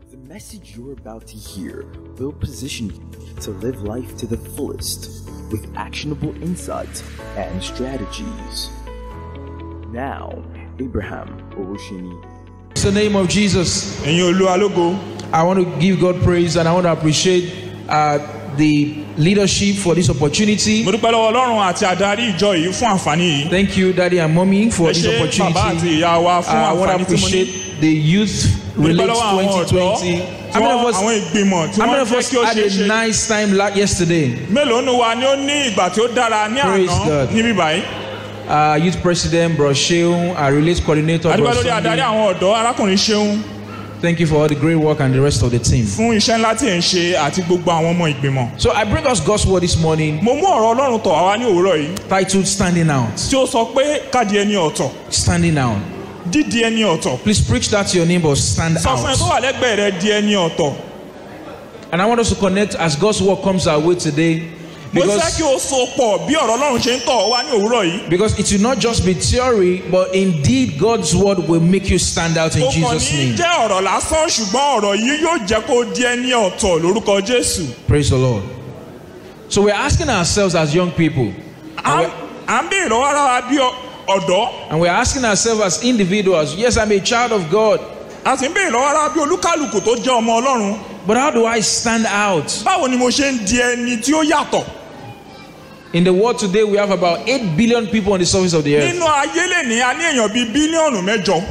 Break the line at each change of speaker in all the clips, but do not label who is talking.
The message you're about to hear will position you to live life to the fullest with actionable insights and strategies. Now, Abraham Olusheni.
In the name of Jesus,
Ẹ̀yin Olúwa lógo.
I want to give God praise and I want to appreciate the leadership for this opportunity.
Mo dúpẹ́ lọ́wọ́ Ọlọ́run àti adarí ìjọ yìí fún àǹfààní yìí.
Thank you, Daddy and Mommy, for this
Ẹ ṣé
opportunity.
bàbá àti ìyá wa fún
I want to
àǹfààní tí mo ní.
appreciate the Youth Relate 2020. How many of us,
àwọn ìgbìmọ̀ tí
how many
wọ́n
of
fẹ́
us
kí ó
had
ṣe é
a
ṣe.
nice time yesterday?
Mélòó nu wa ni ó ní ìgbà tí ó dára ní
Praise
àná
God.
níbí báyìí?
Youth President, Bro Sheung, our Relate Coordinator, Bro
Adúgbò lórí adarí
Sunday.
àwọn ọ̀dọ́ arákùnrin Ṣeun
Thank you for all the great work and the rest of the team.
fún iṣẹ́ ńlá tí ẹ̀ ń ṣe àti gbogbo àwọn ọmọ ìgbìmọ̀.
So I bring us God's word this morning,
Mo mú ọ̀rọ̀ Ọlọ́run tọ̀ wá ní òwúrọ̀ yìí
titled Standing Out.
tí ó sọ pé káàdì ẹni ọ̀tọ̀,
Standing Out.
dídi ẹni ọ̀tọ̀.
Please preach that to your neighbor. Stand
Sọ fún ẹ tó
out.
wà lẹ́gbẹ̀ẹ́ rẹ di ẹni ọ̀tọ̀.
And I want us to connect as God's word comes our way today.
Mo fẹ́ kí o so pọ̀ bí ọ̀rọ̀ Ọlọ́run ṣe ń tọ̀ wá ní òwúrọ̀ yìí.
Because it will not just be theory, but indeed God's word will make you stand out in
Ó kàn
Jesus'
ní
name.
jẹ́ ọ̀rọ̀ lásán ṣùgbọ́n ọ̀rọ̀ yìí yóò jẹ́ kó di ẹni ọ̀tọ̀ lórúkọ Jésù.
Praise the Lord. So we're asking ourselves as young people,
À ń béèrè lọ́wọ́ ara wa bí ọ̀dọ́.
and we're asking ourselves as individuals, yes, I'm a child of God,
A sì ń béèrè lọ́wọ́ ara wa bí olúkálùkù tó jẹ́ ọmọ Ọlọ́run.
but how do I stand out?
Báwo ni mo ṣe ń di ẹni tí ó yàtọ̀?
In the world today, we have about 8 billion people on the surface of the earth.
Nínú ayé lè ní a ní èèyàn bíi bílíọ̀nù mẹ́jọ.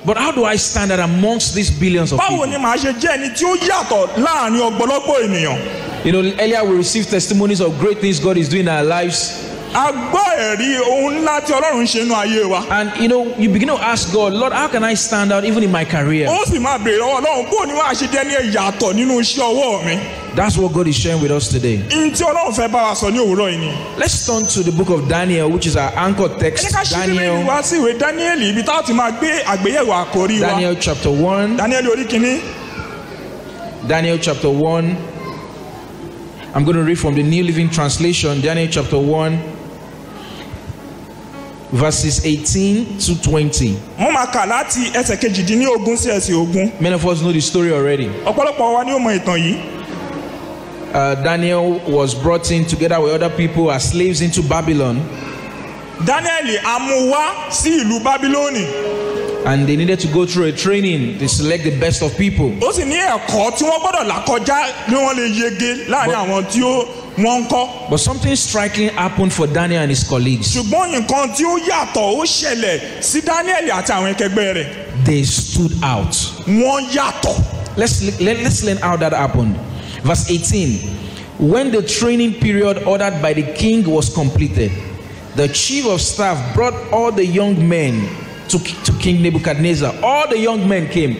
But how do I stand out amongst these billions of
Báwo
people?
ni màá ṣe jẹ́ ẹni tí ó yàtọ̀ láàrin ọ̀pọ̀lọpọ̀ ènìyàn?
You know, earlier we received testimonies of great things God is doing in our lives.
A gbọ́ ẹ̀rí ohun ńlá tí Ọlọ́run ṣe nínú ayé wa.
And you know, you begin to ask God, Lord, how can I stand out even in my career?
Ó sì máa béèrè lọ́wọ́ Ọlọ́run bó ni wàá ṣe jẹ́ ní ìyàtọ̀ nínú iṣẹ́ ọwọ́ mi.
That's what God is sharing with us today.
Ihun tí Ọlọ́run fẹ́ bá wa sọ ní òwúrọ̀ yìí ni.
Let's turn to the book of Daniel, which is our anchor
Ẹ
text.
jẹ́ ká ṣí Bíbélì
Daniel,
wá sí ìwé Dáníẹ́lì ibi táwọn ti máa gbé àgbéyẹ̀wò àkórí wa.
Daniel chapter 1.
Dáníẹ́lì orí kìíní.
Daniel chapter 1. I'm going to read from the New Living Translation. Daniel chapter 1, verses 18 to 20.
Wọ́n máa kà láti ẹsẹ̀ kejìdínlógún sí ẹsẹ̀ ogún.
Many of us know the story already.
Ọ̀pọ̀lọpọ̀ wa ni ó mọ ìtàn yìí.
Daniel was brought in together with other people as slaves into Babylon,
Dáníẹ́lì a mú wá sí ìlú Bábílónì.
and they needed to go through a training to select the best of people.
Ó sì ní ẹ̀kọ́ tí wọ́n gbọ́dọ̀ là kọjá bí wọ́n lè yege láàrin àwọn tí wọ́n ń kọ́.
But something striking happened for Daniel and his colleagues.
Ṣùgbọ́n nǹkan tí ó yàtọ̀ ó ṣẹlẹ̀ sí Dáníẹ́lì àti àwọn akẹgbẹ́ rẹ̀.
They stood out.
Wọ́n yàtọ̀.
Let's learn how that happened. Verse 18. When the training period ordered by the king was completed, the chief of staff brought all the young men to King Nebuchadnezzar. All the young men came.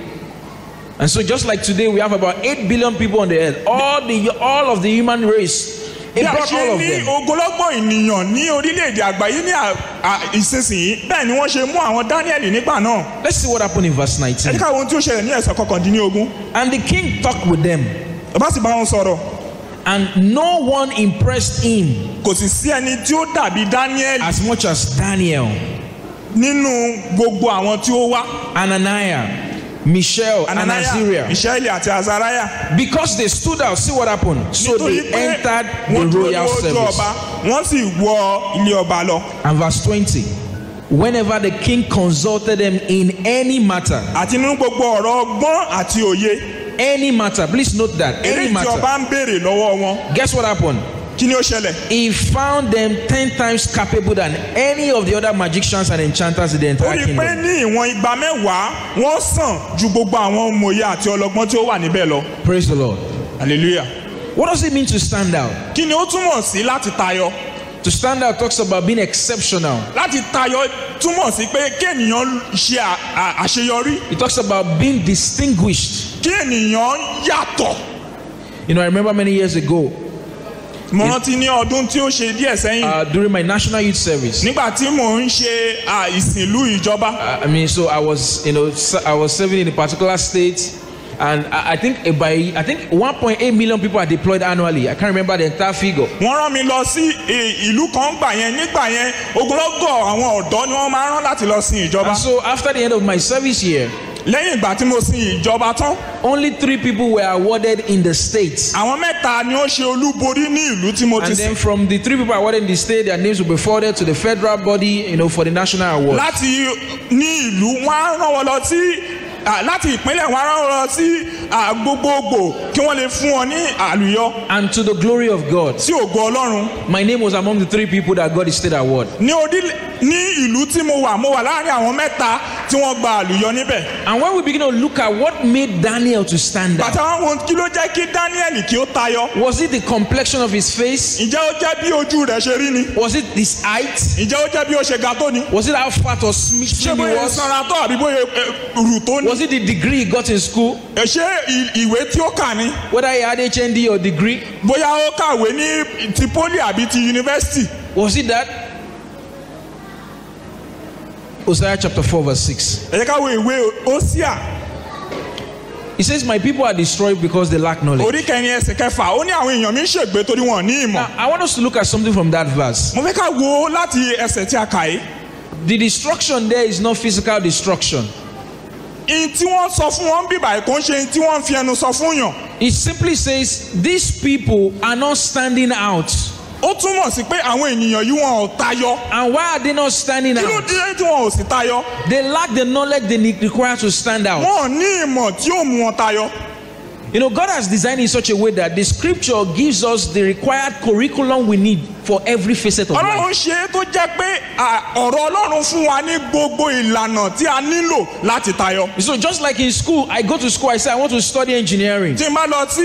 And so just like today, we have about 8 billion people on the earth. All of the human race. It
Bí a
brought
ṣe
all of
ní
them.
ogologbò ènìyàn ní orílẹ̀-èdè àgbáyé ní ìsinsìnyí bẹ́ẹ̀ ni wọ́n ṣe mú àwọn Dáníẹ́lì nígbà náà.
Let's see what happened in verse
Ẹ
19.
jẹ́ ká wo ohun tí ó ṣẹlẹ̀ ní ẹsẹ̀ kọkàndínlógún.
And the king talked with them,
Bàbá sì bá wọn sọ̀rọ̀.
and no one impressed him
Kò sì sí ẹni tí ó dàbí Dáníẹ́lì
as much as Daniel,
nínú gbogbo àwọn tí ó wá.
Ananiah, Mishael, and
Ananiah,
Azariah.
Mishaeli àti Azariah.
Because they stood out, see what happened. So
Nítorí
they
pé
entered the
wọ́n dúró
royal
lójú
service.
ọba, wọ́n sì wọ ilé ọba lọ.
And verse 20. Whenever the king consulted them in any matter,
Àti nínú gbogbo ọ̀rọ̀ ọgbọ́n àti òye.
any matter, please note that,
Eré
any
tí
matter.
ọba ń béèrè lọ́wọ́ wọn.
Guess what happened?
Kí ni ó ṣẹlẹ̀?
He found them 10 times capable than any of the other magicians and enchanters in the
Ó
entire
rí i pé
kingdom.
ní ìwọ̀n ìgbà mẹ́wàá wọ́n sàn ju gbogbo àwọn òmòye àti ọlọ́gbọ́n tí ó wà níbẹ̀ lọ.
Praise the Lord.
Hallelujah.
What does it mean to stand out?
Kí ni ó túmọ̀ sí láti tayọ?
To stand out talks about being exceptional.
Láti tayọ túmọ̀ sí pé kí ènìyàn ṣe àṣeyọrí.
It talks about being distinguished.
Kí ènìyàn yàtọ̀.
You know, I remember many years ago,
Mo rántí ní ọdún tí ó ṣe díẹ̀ sẹ́yìn.
during my national youth service.
Nígbà tí mò ń ṣe ìsìnlú ìjọba.
I mean, so I was serving in a particular state, and I think 1.8 million people are deployed annually. I can't remember the entire figure.
Wọ́n rán mi lọ sí ìlú kan gbà yẹn nígbà yẹn ogunlọ́gọ̀ àwọn ọ̀dọ́ ni wọ́n máa ń rán láti lọ sin ìjọba.
And so after the end of my service here,
lẹ́yìn ìgbà tí mo sin ìjọba tán
only 3 people were awarded in the state.
àwọn mẹ́ta ni ó ṣe olúborí ní ìlú tí mo ti
And
sin.
then from the 3 people awarded in the state, their names will be forwarded to the federal body, for the national award.
láti ní ìlú wọn á rán wọn lọ sí láti ìpínlẹ̀ wọn á rán wọn lọ sí gbogbogbò kí wọ́n lè fún wọn ní àlùyọ
And to the glory of God,
sí ògo Ọlọ́run.
my name was among the 3 people that got the state award.
ní ìlú tí mo wà láàrin àwọn mẹ́ta tí wọ́n gba àlùyọ níbẹ̀.
And when we begin to look at what made Daniel to stand out,
bàtà wọn kí ló jẹ́ kí Daniel kí ó tayọ.
was it the complexion of his face?
ǹjẹ́ ó jẹ́ bí ojú rẹ̀ ṣe rí ni.
Was it his height?
ǹjẹ́ ó jẹ́ bí ó ṣe ga tó ni.
Was it how fat or
ṣé
slim he
bóyá
was?
sanra tó àbí bóyá rù tó ni.
Was it the degree he got in school?
ṣé ìwé tí ó kà ni.
Whether he had HND or degree?
bóyá ó kàwé ní ti poli àbí ti yunifásitì.
Was it that? Hosea chapter 4 verse 6.
ẹ jẹ́ ká wo ìwé Hósíà
He says, my people are destroyed because they lack knowledge.
orí kẹrin ẹsẹ̀ kẹfà ó ní àwọn èèyàn mi ń ṣègbé torí wọn ní ìmọ̀.
Now, I want us to look at something from that verse.
mo fẹ́ ká wo láti ẹsẹ̀ tí a kà yìí.
The destruction there is not physical destruction.
ihun tí wọ́n sọ fún wọn bíbà kò ń ṣe ihun tí wọ́n fi ẹnu sọ fún yàn.
It simply says, these people are not standing out.
ó túmọ̀ sí pé àwọn ènìyàn yìí wọn ò tayọ.
And why are they not standing
kí ló
out?
dé tí wọn ò sì tayọ.
They lack the knowledge they require to stand out.
wọn ò ní ìmọ̀ tí ó mú wọn tayọ.
God has designed in such a way that the scripture gives us the required curriculum we need for every facet of life.
Ọlọ́run ṣe é tó jẹ́ pé ọ̀rọ̀ Ọlọ́run fún wa ní gbogbo ìlànà tí a nílò láti tayọ.
So just like in school, I go to school, I say I want to study engineering.
tí n bá lọ sí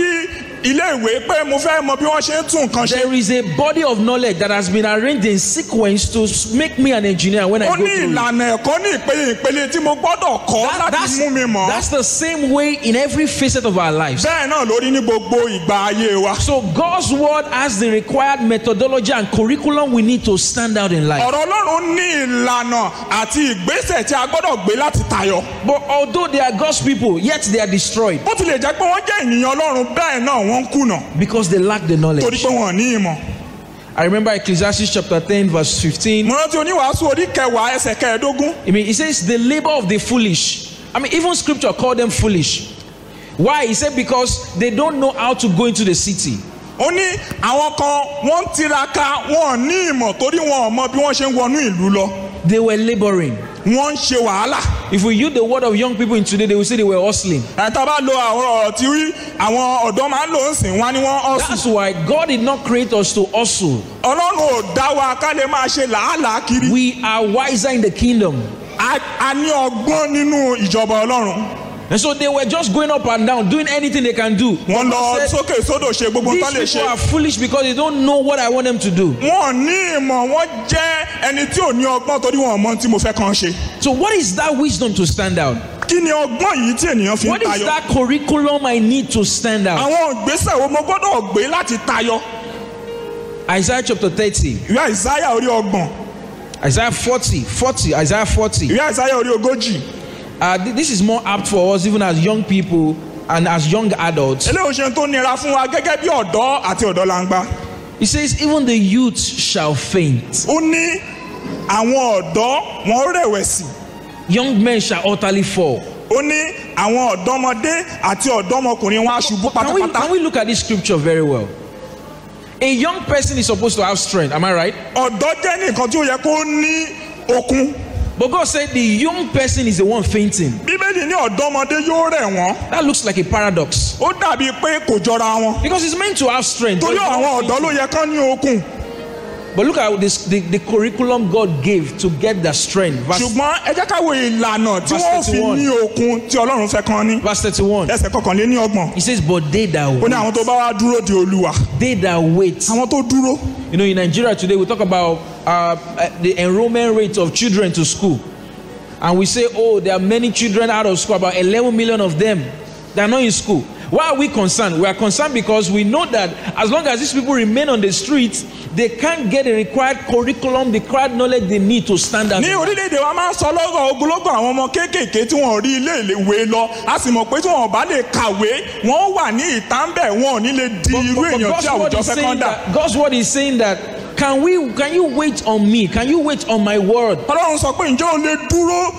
ilé ìwé pé mo fẹ́ mọ bí wọ́n ṣe ń tún nǹkan ṣe.
There is a body of knowledge that has been arranged in sequence to make me an engineer when I
ó
go
ní
through it.
ìlànà ẹ̀kọ́ ní ìpele tí mo gbọ́dọ̀ kọ́ láti mú mi mọ̀.
That's the same way in every facet of our lives.
bẹ́ẹ̀ náà lórí ní gbogbo ìgbà ayé wa.
So God's word has the required methodology and curriculum we need to stand out in life.
ọ̀rọ̀ Ọlọ́run ní ìlànà àti ìgbésẹ̀ tí a gbọ́dọ̀ gbé láti tayọ.
But although they are God's people, yet they are destroyed
bó tilẹ̀ jẹ́ pé wọ́n jẹ́ ènìyàn Ọlọ́run bẹ́ẹ̀ náà wọ́n ń kùnà
because they lack the
torí
knowledge.
pé wọ́n ní ìmọ̀.
I remember Ecclesiastes chapter 10 verse 15.
mo rántí oníwàásù orí kẹwàá ẹsẹ̀ kẹẹ̀ẹ́dógún.
It says the labor of the foolish. Even scripture called them foolish. Why? He said because they don't know how to go into the city.
ó ní àwọn kan wọ́n ń tiraka wọn ò ní ìmọ̀ torí wọn ò mọ bí wọ́n ṣe ń wọnú ìlú lọ.
They were laboring.
wọ́n ń ṣe wàhálà.
If we use the word of young people in today, they will say they were hustling.
ẹ̀ta bá lo àwọn ọ̀rọ̀ tí àwọn ọ̀dọ́ máa ń lò ń sìn wá ní wọ́n hustle.
That's why God did not create us to hustle.
Ọlọ́run ò dá wa ká lè máa ṣe làálàá kiri.
We are wiser in the kingdom.
a ní ọgbọ́n nínú ìjọba Ọlọ́run.
And so they were just going up and down, doing anything they can do.
wọ́n lọ
God said,
sókè sódò ṣe gbogbo nǹkan lè
these people
ṣe.
are foolish because they don't know what I want them to do.
wọn ò ní ìmọ̀ wọ́n jẹ́ ẹni tí ò ní ọgbọ́n torí wọn ò mọ tí mo fẹ́ kàn ṣe.
So what is that wisdom to stand out?
kí ni ọgbọ́n yìí tí ènìyàn fi ń
What is
tayọ?
that curriculum I need to stand out?
àwọn ìgbésẹ̀ wo mo gbọ́dọ̀ gbé láti tayọ?
Isaiah chapter 30.
ìwé Àìsáyà orí 30.
Isaiah 40. Isaiah 40.
ìwé Àìsáyà orí 40.
This is more apt for us even as young people and as young adults.
eléyìí ṣe tó nira fún wa gẹ́gẹ́ bí ọ̀dọ́ àti ọ̀dọ́langba.
It says, even the youth shall faint.
ó ní àwọn ọ̀dọ́ wọn rẹ̀wẹ̀sì.
Young men shall utterly fall.
ó ní àwọn ọ̀dọ́mọdé àti ọ̀dọ́mọkùnrin wọn á ṣubú pátápátá.
Can we look at this scripture very well? A young person is supposed to have strength. Am I right?
ọ̀dọ́ jẹ́ nìkan tí ó yẹ kó ní okun.
But God said the young person is the one fainting.
bíbélì ní ọ̀dọ́mọdé yóò rẹ̀ wọ́n.
That looks like a paradox.
ó dàbí pé kò jọra wọn.
Because it's meant to have strength.
torí
but it's not
àwọn ọ̀dọ́
fainting.
ló yẹ kán ní okun.
But look at this, the curriculum God gave to get the strength.
ṣùgbọ́n ẹ jẹ́ ká wo ìlànà tí
Verse
wọ́n fi
31.
ní okun tí Ọlọ́run fẹ́ kán ní.
Verse 31.
ẹsẹ̀ kọkànléníọgbọ̀n.
He says, but they that
ó ní àwọn tó
wait,
bá wá dúró de Olúwa.
they that wait.
àwọn tó dúró.
In Nigeria today, we talk about the enrollment rate of children to school. And we say, oh, there are many children out of school, about 11 million of them. They are not in school. Why are we concerned? We are concerned because we know that as long as these people remain on the streets, they can't get the required curriculum, the required knowledge they need to stand out.
ní orílẹ̀-èdè wa máa ń sọ lọ́gọ̀ ogunlọ́gọ̀ àwọn ọmọ kéékèèké tí wọ́n rí ilé ìwé lọ a sì mọ̀ pé tí wọ́n bá lè kàwé wọ́n wà ní ìta ń bẹ̀ wọn ò ní lè di irú èèyàn tí àwùjọ fẹ́ kán dà.
God's word is saying that, can you wait on me? Can you wait on my word?
Ọlọ́run sọ pé ǹjẹ́ o lè dúró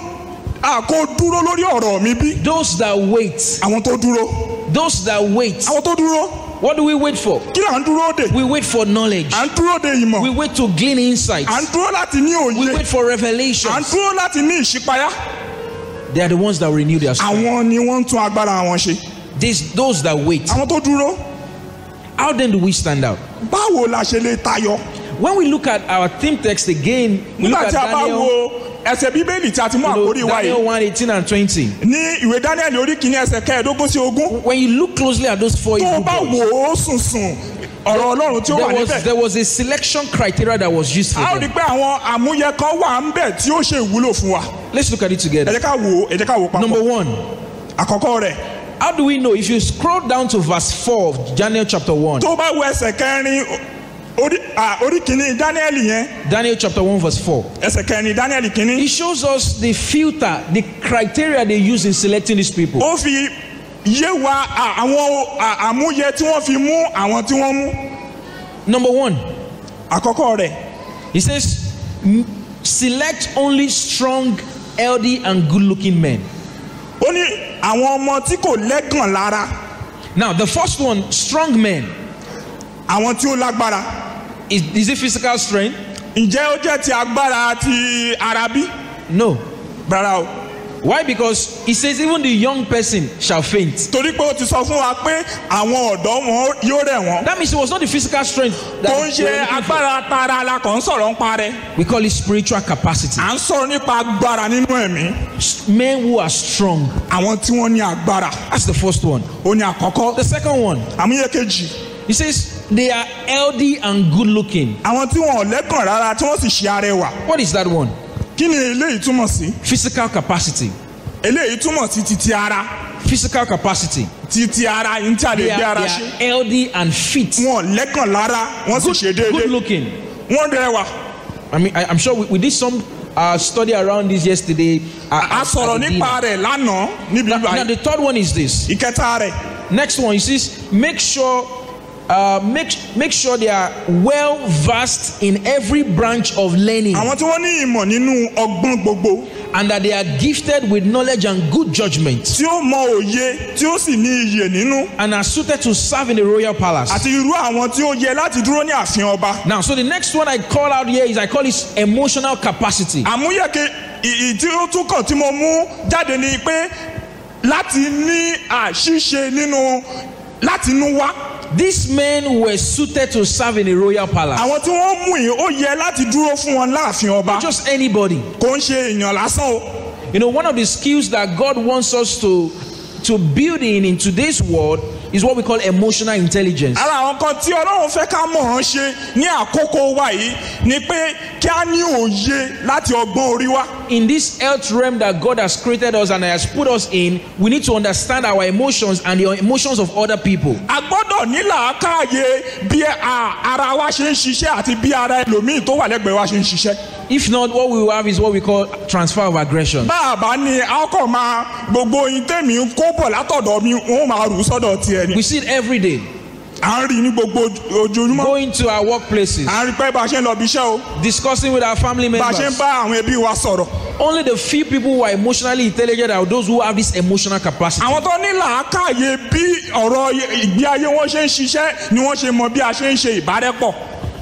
kó dúró lórí ọ̀rọ̀ mi bí.
Those that wait.
Àwọn tó dúró.
Those that wait.
Àwọn tó dúró.
What do we wait for?
Kí là ń dúró dè?
We wait for knowledge.
À ń dúró de ìmọ̀.
We wait to glean insights.
À ń dúró láti ní òye.
We wait for revelations.
À ń dúró láti ní ìṣípayá.
They are the ones that renew their strength.
Àwọn ni wọ́n ń tún agbára wọn ṣe.
Those that wait.
Àwọn tó dúró.
How then do we stand out?
Báwo la ṣe lè tayọ?
When we look at our theme text again, we look
Nígbà
at
tí a bá
Daniel,
wo ẹsẹ̀ Bíbélì tí a ti mú àkórí wa
Daniel
yìí.
1:18 and 20.
Ní ìwé Daniel orí kìíní ẹsẹ̀ kẹẹ̀ẹ́dógún sí ogún.
When you look closely at those four
Tó o
Hebrew
bá
boys,
wò ó sùnsùn ọ̀rọ̀ Ọlọ́run tí ó wà níbẹ̀.
there was a selection criteria that was used for
A ó rí
them.
pé àwọn àmúyẹ kan wà ń bẹ̀ tí ó ṣe ìwúlò fún wa.
Let's look at it
Ẹ
together.
jẹ́ ká wò ó papọ̀.
Number one,
Àkọ́kọ́ rẹ̀.
how do we know? If you scroll down to verse 4 of Daniel chapter 1,
Tó o bá wo ẹsẹ̀ kẹrin orí kìíní Daniel yẹn.
Daniel chapter 1 verse 4,
Ẹsẹ̀ kẹrin Daniel kìíní.
it shows us the filter, the criteria they use in selecting these people.
Ó fi yé wa àwọn àmúyẹ tí wọ́n fi mú àwọn tí wọ́n mú.
Number one,
Àkọ́kọ́ rẹ̀.
he says, select only strong, healthy, and good-looking men.
Ó ní àwọn ọmọ tí kò lẹ́gàn lára.
Now, the first one, strong men.
Àwọn tí ó lágbára.
Is it physical strength?
Ǹjẹ́ ó jẹ́ ti agbára ti ara bí?
No.
Rárá o.
Why? Because he says even the young person shall faint.
Torí pé ó ti sọ fún wa pé àwọn ọ̀dọ́ wọn yóò rẹ̀ wọ́n.
That means it was not the physical strength that
Kò ń ṣe agbára tara la kàn ń sọ̀rọ̀ ń parẹ́.
we call it spiritual capacity.
À ń sọ̀rọ̀ nípa agbára nínú ẹ̀mí.
Men who are strong.
Àwọn tí wọ́n ní agbára.
That's the first one.
Ó ní àkọ́kọ́.
The second one,
Àmúyẹ kejì.
he says they are healthy and good looking.
Àwọn tí wọn ò lẹ́gàn rárá tí wọ́n sì ṣe arẹwà.
What is that one?
Kí ni eléyìí túmọ̀ sí?
Physical capacity.
Eléyìí túmọ̀ sí titi ara.
Physical capacity.
Titi ara yìí tí a lè
They
gbé ara
are
ṣe.
healthy and fit.
Wọn ò lẹ́gàn lára wọ́n sì ṣe
Good
déédéé.
looking.
Wọ́n rẹwà.
I mean, I'm sure we did some study around this yesterday.
A sọ̀rọ̀ nípa rẹ̀ lánàá níbi
Now,
báyìí.
the third one is this.
Ìkẹta rẹ̀.
Next one, he says, make sure they are well versed in every branch of learning,
Àwọn tí wọ́n ní ìmọ̀ nínú ọgbọ́n gbogbo.
and that they are gifted with knowledge and good judgment,
Tí ó mọ òye tí ó sì ní iyè nínú.
and are suited to serve in the royal palace.
Àti irú àwọn tí ó yẹ láti dúró ní ààfin ọba.
Now, so the next one I call out here is I call it emotional capacity.
Àmúyẹ̀kẹ́ tí ó tún kàn tí mo mú jáde ni pé láti ní àṣìṣe nínú láti inú wá.
These men were suited to serve in the royal palace.
Àwọn tí wọ́n mú yìí ó yẹ láti dúró fún wọn láàfin ọba.
Not just anybody.
Kò ń ṣe èèyàn lásán o.
You know, one of the skills that God wants us to build in today's world is what we call emotional intelligence.
Ara àwọn kan tí Ọlọ́run fẹ́ ká mọ̀ ọ́n ṣe ní àkókò wa yìí ni pé kí a ní òye láti ọgbọ́n orí wa.
In this health realm that God has created us and has put us in, we need to understand our emotions and the emotions of other people.
A gbọ́dọ̀ ní làákàyè bí ara wa ṣe ń ṣiṣẹ́ àti bí ara ẹlòmíì tó wà lẹ́gbẹ̀ẹ́ wa ṣe ń ṣiṣẹ́.
If not, what we will have is what we call transfer of aggression.
Báàbá ni a kò máa gbogbo ohun tèmi ń kó bọ̀ látọ̀dọ̀ mi wọ́n máa rù sọ́dọ̀ tiẹ̀ ni.
We see it every day.
À ń rí ní gbogbo ojoojúmọ́.
Going to our workplaces,
À ń rí pé bá a ṣe ń lọ bí iṣẹ́ o.
discussing with our family
Bá a ṣe ń
members.
bá àwọn ẹbí wa sọ̀rọ̀.
Only the few people who are emotionally intelligent are those who have this emotional capacity.
Àwọn tó ní làákàyè bí ọ̀rọ̀ ìgbé ayé wọn ṣe ń ṣiṣẹ́ ni wọ́n ṣe mọ bí a ṣe ń ṣe ìbárẹ́pọ̀.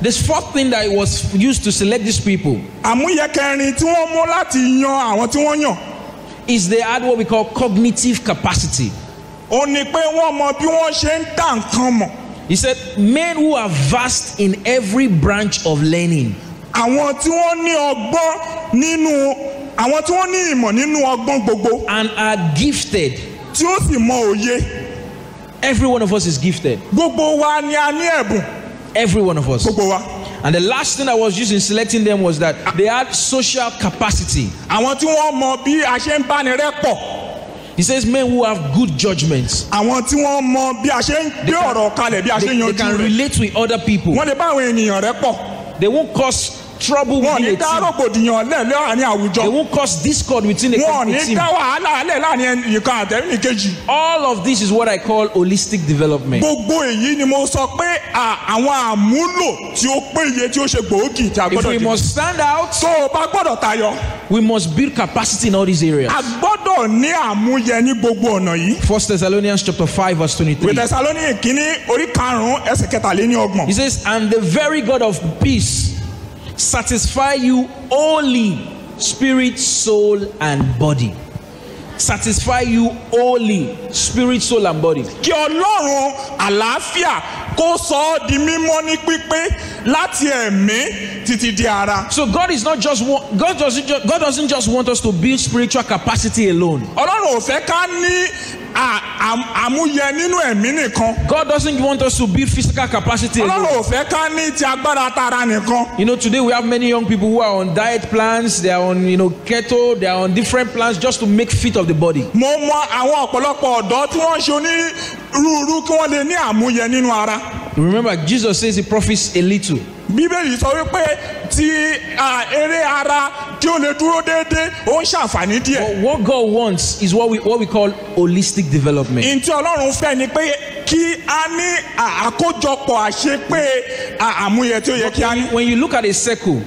This fourth thing that was used to select these people
Àmúyẹ kẹrin tí wọ́n mú láti yan àwọn tí wọ́n yàn.
is they had what we call cognitive capacity.
Ó ní pé wọ́n mọ bí wọ́n ṣe ń dá nǹkan mọ̀.
He said, men who are vast in every branch of learning.
Àwọn tí wọ́n ní ọgbọ́n nínú àwọn tí wọ́n ní ìmọ̀ nínú ọgbọ́n gbogbo.
And are gifted.
Tí ó sì mọ òye.
Every one of us is gifted.
Gbogbo wa ni a ní ẹ̀bùn.
Every one of us.
Gbogbo wa.
And the last thing I was used in selecting them was that they had social capacity.
Àwọn tí wọ́n mọ bí a ṣe ń báni rẹ́pọ̀.
He says men who have good judgments.
Àwọn tí wọ́n mọ bí a ṣe ń gbé ọ̀rọ̀ kalẹ̀ bí a ṣe ń
They
yanjú
can
rẹ̀.
relate with other people.
Wọ́n lè bá àwọn ènìyàn rẹ́pọ̀.
They won't cause trouble
wọn ò
within
ní
a
dá
team.
rògbòdìyàn lẹ̀ láàrin àwùjọ.
They won't cause discord within a
wọn ò ní
team.
dá wàhálà lẹ̀ láàrin ìkan àtẹ̀mí kejì.
All of this is what I call holistic development.
gbogbo èyí ni mo sọ pé àwọn àmúlò tí ó péye tí ó ṣe gbòógì tí a
If
gbọ́dọ̀
we
dì.
must stand out,
tó o bá gbọ́dọ̀ tayọ.
we must build capacity in all these areas.
a gbọ́dọ̀ ní àmúyẹ ní gbogbo ọ̀nà yìí.
1 Thessalonians chapter 5 verse 23.
ìwé Tẹsalóníkì kínní orí 5 ẹsẹ̀ 23.
He says, and the very God of peace satisfy you wholly, spirit, soul, and body. Satisfy you wholly, spirit, soul, and body.
kí Ọlọ́run àlàáfíà kó sọ ọ́ di mímọ́ ní pípé láti ẹ̀mí títí di ara.
So God is not just God doesn't just want us to build spiritual capacity alone.
Ọlọ́run ò fẹ́ ká ní àmúyẹ nínú ẹ̀mí nìkan.
God doesn't want us to build physical capacity alone.
Ọlọ́run ò fẹ́ ká ní ti agbára tara nìkan.
You know, today we have many young people who are on diet plans, they are on, keto, they are on different plans just to make fit of the body.
Mo mọ àwọn ọ̀pọ̀lọpọ̀ ọ̀dọ́ tí wọ́n ń ṣe onírúurú kí wọ́n lè ní àmúyẹ nínú ara.
Remember, Jesus says he profits a little.
Bíbélì sọ wípé tí eré ara kí ó lè dúró déédéé ó ń ṣàǹfààní díẹ̀.
But what God wants is what we call holistic development.
Ntí Ọlọ́run fẹ́ ni pé kí a ní àkójọpọ̀ àṣepé àmúyẹ tí ó yẹ kí a ní.
When you look at a circle,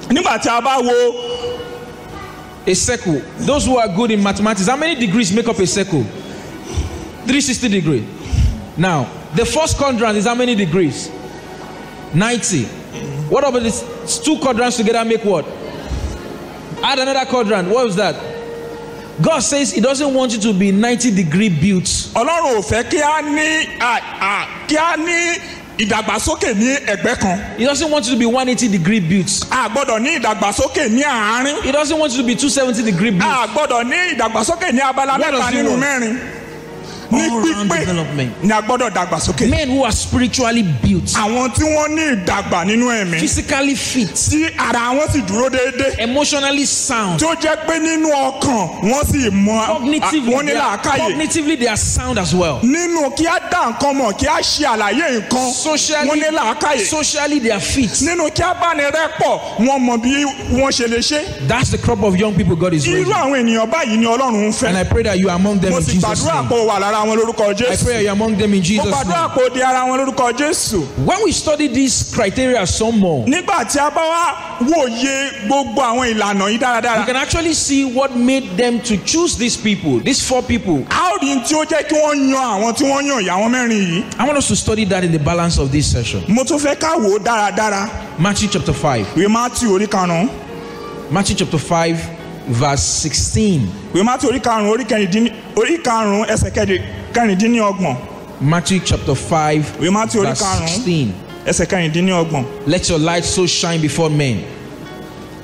Nígbà tí a bá wo
a circle, those who are good in mathematics, how many degrees make up a circle? 360 degrees. Now, the first quadrant is how many degrees? 90. What about these two quadrants together make what? Add another quadrant. What was that? God says he doesn't want you to be 90-degree built.
Ọlọ́run ò fẹ́ kí a ní ìdàgbàsókè ní ẹ̀gbẹ́ kan.
He doesn't want you to be 180-degree built.
A gbọ́dọ̀ ní ìdàgbàsókè ní àárín.
He doesn't want you to be 270-degree built.
A gbọ́dọ̀ ní ìdàgbàsókè ní abala
What
mẹ́ta
does he
nínú
want?
mẹ́rin. Ní
All-round
pípé
development.
ni a gbọ́dọ̀ dàgbàsókè.
Men who are spiritually built,
Àwọn tí wọ́n ní ìdàgbà nínú ẹ̀mí.
physically fit,
Tí ara wọn sì dúró déédéé.
emotionally sound,
Tó jẹ́ pé nínú ọkàn wọ́n sì mọ
cognitively they are sound as well.
Nínú kí á dá nǹkan mọ̀ kí á ṣe àlàyé nǹkan wọ́n ní làákàyè.
Socially they are fit.
Nínú kí á bá ní rẹ́pọ̀ wọ́n mọ bí wọ́n ṣe lè ṣe.
That's the crop of young people God is
Irú
raising.
àwọn ènìyàn báyìí ni Ọlọ́run ń
And I
fẹ́.
pray that you are among them
Mo
in
sì
Jesus'
gbàdúrà
name.
pé o wà lára wọn lórúkọ
I
Jésù.
pray you are among them in
Mo
Jesus'
gbàdúrà
name.
pé o di ara wọn lórúkọ Jésù.
When we study these criteria some more,
Nígbà tí a bá wá wòye gbogbo àwọn ìlànà yìí
you
dáradára.
can actually see what made them to choose these people, these 4 people.
A ó rí tí ó jẹ́ kí wọ́n yan àwọn tí wọ́n yàn ìyàwó mẹ́rin yìí.
I want us to study that in the balance of this session.
Mo tún fẹ́ ká wò ó dáradára.
Matthew chapter 5.
Ìwé Mátíù orí 5.
Matthew chapter 5 verse 16.
Ìwé Mátíù orí 5 orí 5 ẹsẹ̀ kẹrìndínlọ́gbọ̀n.
Matthew chapter 5
Ìwé Mátíù orí
verse
5
16.
ẹsẹ̀ kẹrìndínlọ́gbọ̀n.
Let your light so shine before men.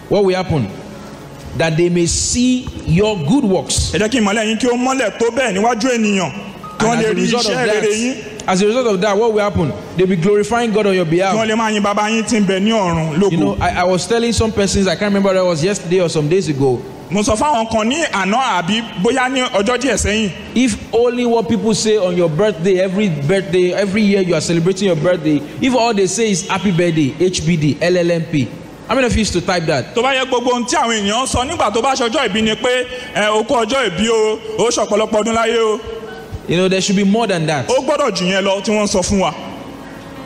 What will happen? That they may see your good works.
Ẹ jẹ́ kí ìmọ́lẹ̀ yín kí ó mọ́lẹ̀ tó bẹ́ẹ̀ níwájú ènìyàn kí wọ́n
And
lè rí iṣẹ́ rere yín.
as a result of that, what will happen? They'll be glorifying God on your
Kí wọ́n
behalf.
lè máa yin bàbá yín tí ń bẹ ní ọ̀run
You know,
lógo.
I was telling some persons, I can't remember whether it was yesterday or some days ago,
Mo sọ fáwọn kan ní àná àbí bóyá ní ọjọ́ díẹ̀ sẹ́yìn.
if only what people say on your birthday, every year you are celebrating your birthday, if all they say is happy birthday, HBD, LLMP. How many of you used to type that?
Tó bá yẹ gbogbo ohun tí àwọn èèyàn sọ nígbà tó bá ṣọjọ́ ìbí ni pé o kú ọjọ́ ìbí o, ó ṣọ̀pọ̀lọpọ̀ ọdún láyé o.
You know, there should be more than that.
Ó gbọ́dọ̀ jù yẹn lọ tí wọ́n sọ fún wa.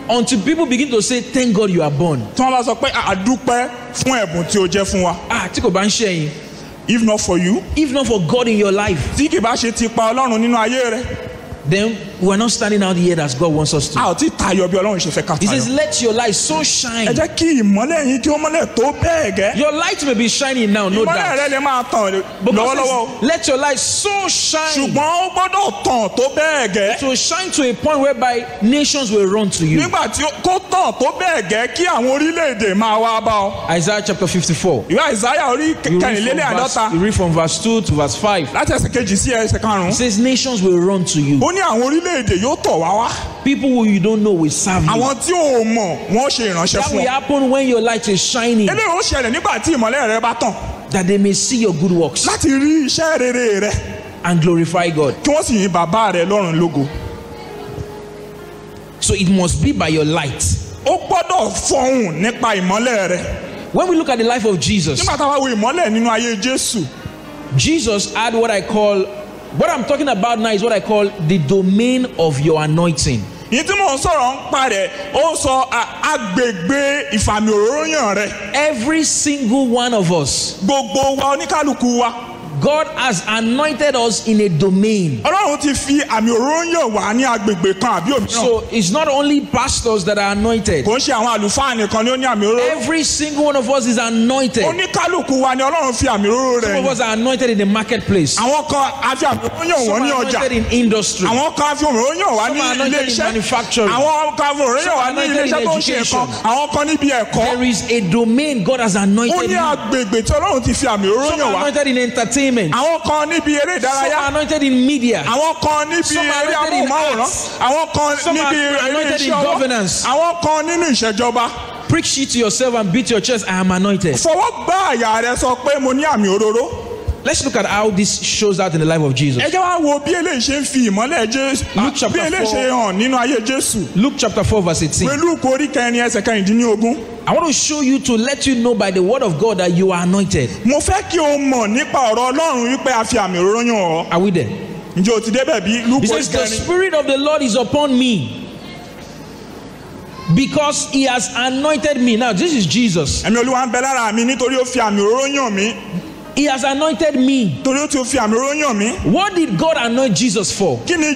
Until people begin to say, thank God you are born.
Tí wọ́n bá sọ pé àdúpẹ́ fún ẹ̀bùn tí o jẹ́ fún wa.
Tí kò bá ń ṣe yín.
If not for you.
If not for God in your life.
Tí kì bá ṣe ti pa Ọlọ́run nínú ayé rẹ.
Then we are not standing out here as God wants us to.
A ò tí tayọ bí Ọlọ́run ṣe fẹ́ ká
He says,
tayọ.
let your light so shine.
Ẹ jẹ́ kí ìmọ́lẹ̀ yín kí ó mọ́lẹ̀ tó bẹ́ẹ̀ gẹ́.
Your light may be shining now, no
Ìmọ́lẹ̀
doubt.
rẹ lè máa tàn
But God
lọ́wọ́lọ́wọ́.
says, let your light so shine.
Ṣùgbọ́n ó gbọ́dọ̀ tàn tó bẹ́ẹ̀ gẹ́.
To shine to a point whereby nations will run to you.
Nígbà tí kó tàn tó bẹ́ẹ̀ gẹ́ kí àwọn orílẹ̀-èdè máa wá bá ọ.
Isaiah chapter 54.
Ìwé Àìsáyà orí kẹrìnlélẹ́àádọ́ta
You read from verse 2 to verse 5.
láti ẹsẹ̀ kejì sí ẹsẹ̀
It
karùn-ún.
says nations will run to you.
Ó ní àwọn orílẹ̀-èdè yóò tọ̀ wá wá.
People who you don't know will serve you.
Àwọn tí ò mọ̀ wọ́n ṣe ìránṣẹ́
That
fún
will
ọ.
happen when your light is shining.
Eléyìí ó ṣẹlẹ̀ nígbà tí ìmọ́lẹ̀ rẹ bá tàn.
That they may see your good works
Láti rí iṣẹ́ rere rẹ
and glorify God.
kí wọ́n sì yin bàbá rẹ lọ́run lógo.
So it must be by your light.
Ó gbọ́dọ̀ fọhùn nípa ìmọ́lẹ̀ rẹ.
When we look at the life of Jesus,
nígbà táwa wo ìmọ́lẹ̀ nínú ayé Jésù,
Jesus had what I'm talking about now is what I call the domain of your anointing.
yìí tí mò ń sọ̀rọ̀ ń pa rẹ̀ ó sọ agbègbè ìfàmì òróró yàn rẹ̀.
Every single one of us,
gbogbo wa oníkálukú wa.
God has anointed us in a domain.
Ọlọ́run ti fi àmì òróró yàn wá ní agbègbè kan àbí òmíràn.
So it's not only pastors that are anointed.
kò ń ṣe àwọn àlùfáà nìkan ni ó ní àmì òróró.
Every single one of us is anointed.
oníkálukú wa ni Ọlọ́run fi àmì òróró rẹ̀.
Some of us are anointed in the marketplace.
àwọn kan á fi àmì òróró yàn
Some
wọ́n ní
are
ọjà.
anointed in industry.
àwọn kan á fi òróró yàn wá
Some
ní
are
ilé
anointed in
iṣẹ́.
manufacturing.
àwọn kan á fi òróró yàn wá ní ilé iṣẹ́ tó ń ṣe nǹkan. àwọn kan níbi ẹ̀kọ́.
There is a domain God has
ó
anointed
ní
you.
agbègbè tí Ọlọ́run ti fi àmì òróró
Some
yàn
are
wá.
anointed in entertainment.
àwọn kan níbi eré
Some
ìdárayá.
are anointed in media.
àwọn kan níbi
Some are
eré
anointed in
amóhùnmáwòrán.
arts.
àwọn kan
Some
níbi
are
eré
anointed in
iṣẹ́ ọwọ́.
governance.
àwọn kan nínú ìṣèjọba.
Preach it to yourself and beat your chest. I am anointed.
fọwọ́ gbá àyà rẹ sọ pé mo ní àmì òróró.
Let's look at how this shows out in the life of Jesus.
ẹ jẹ́ wá wo bí eléyìí ṣe ń fi ìmọ́lẹ̀ Jésù
Luke chapter
bí eléyìí
4.
ṣe hàn nínú ayé Jésù.
Luke chapter 4 verse 18.
pẹ̀lú orí kẹrin ẹsẹ̀ kẹrìndínlógún.
I want to show you to let you know by the word of God that you are anointed.
mo fẹ́ kí o mọ̀ nípa ọ̀rọ̀ Ọlọ́run wípé a fi àmì òróró yàn ọ́.
Are we there?
ǹjẹ́ o ti débẹ̀ bí Luke
He
orí
says, the
kẹrin.
Spirit of the Lord is upon me because he has anointed me. Now, this is Jesus.
ẹ̀mí Olúwa ń bẹ lára mi nítorí ó fi àmì òróró yàn mí.
He has anointed me.
torí ó ti fi àmì òróró yàn mí.
What did God anoint Jesus for?
kí ni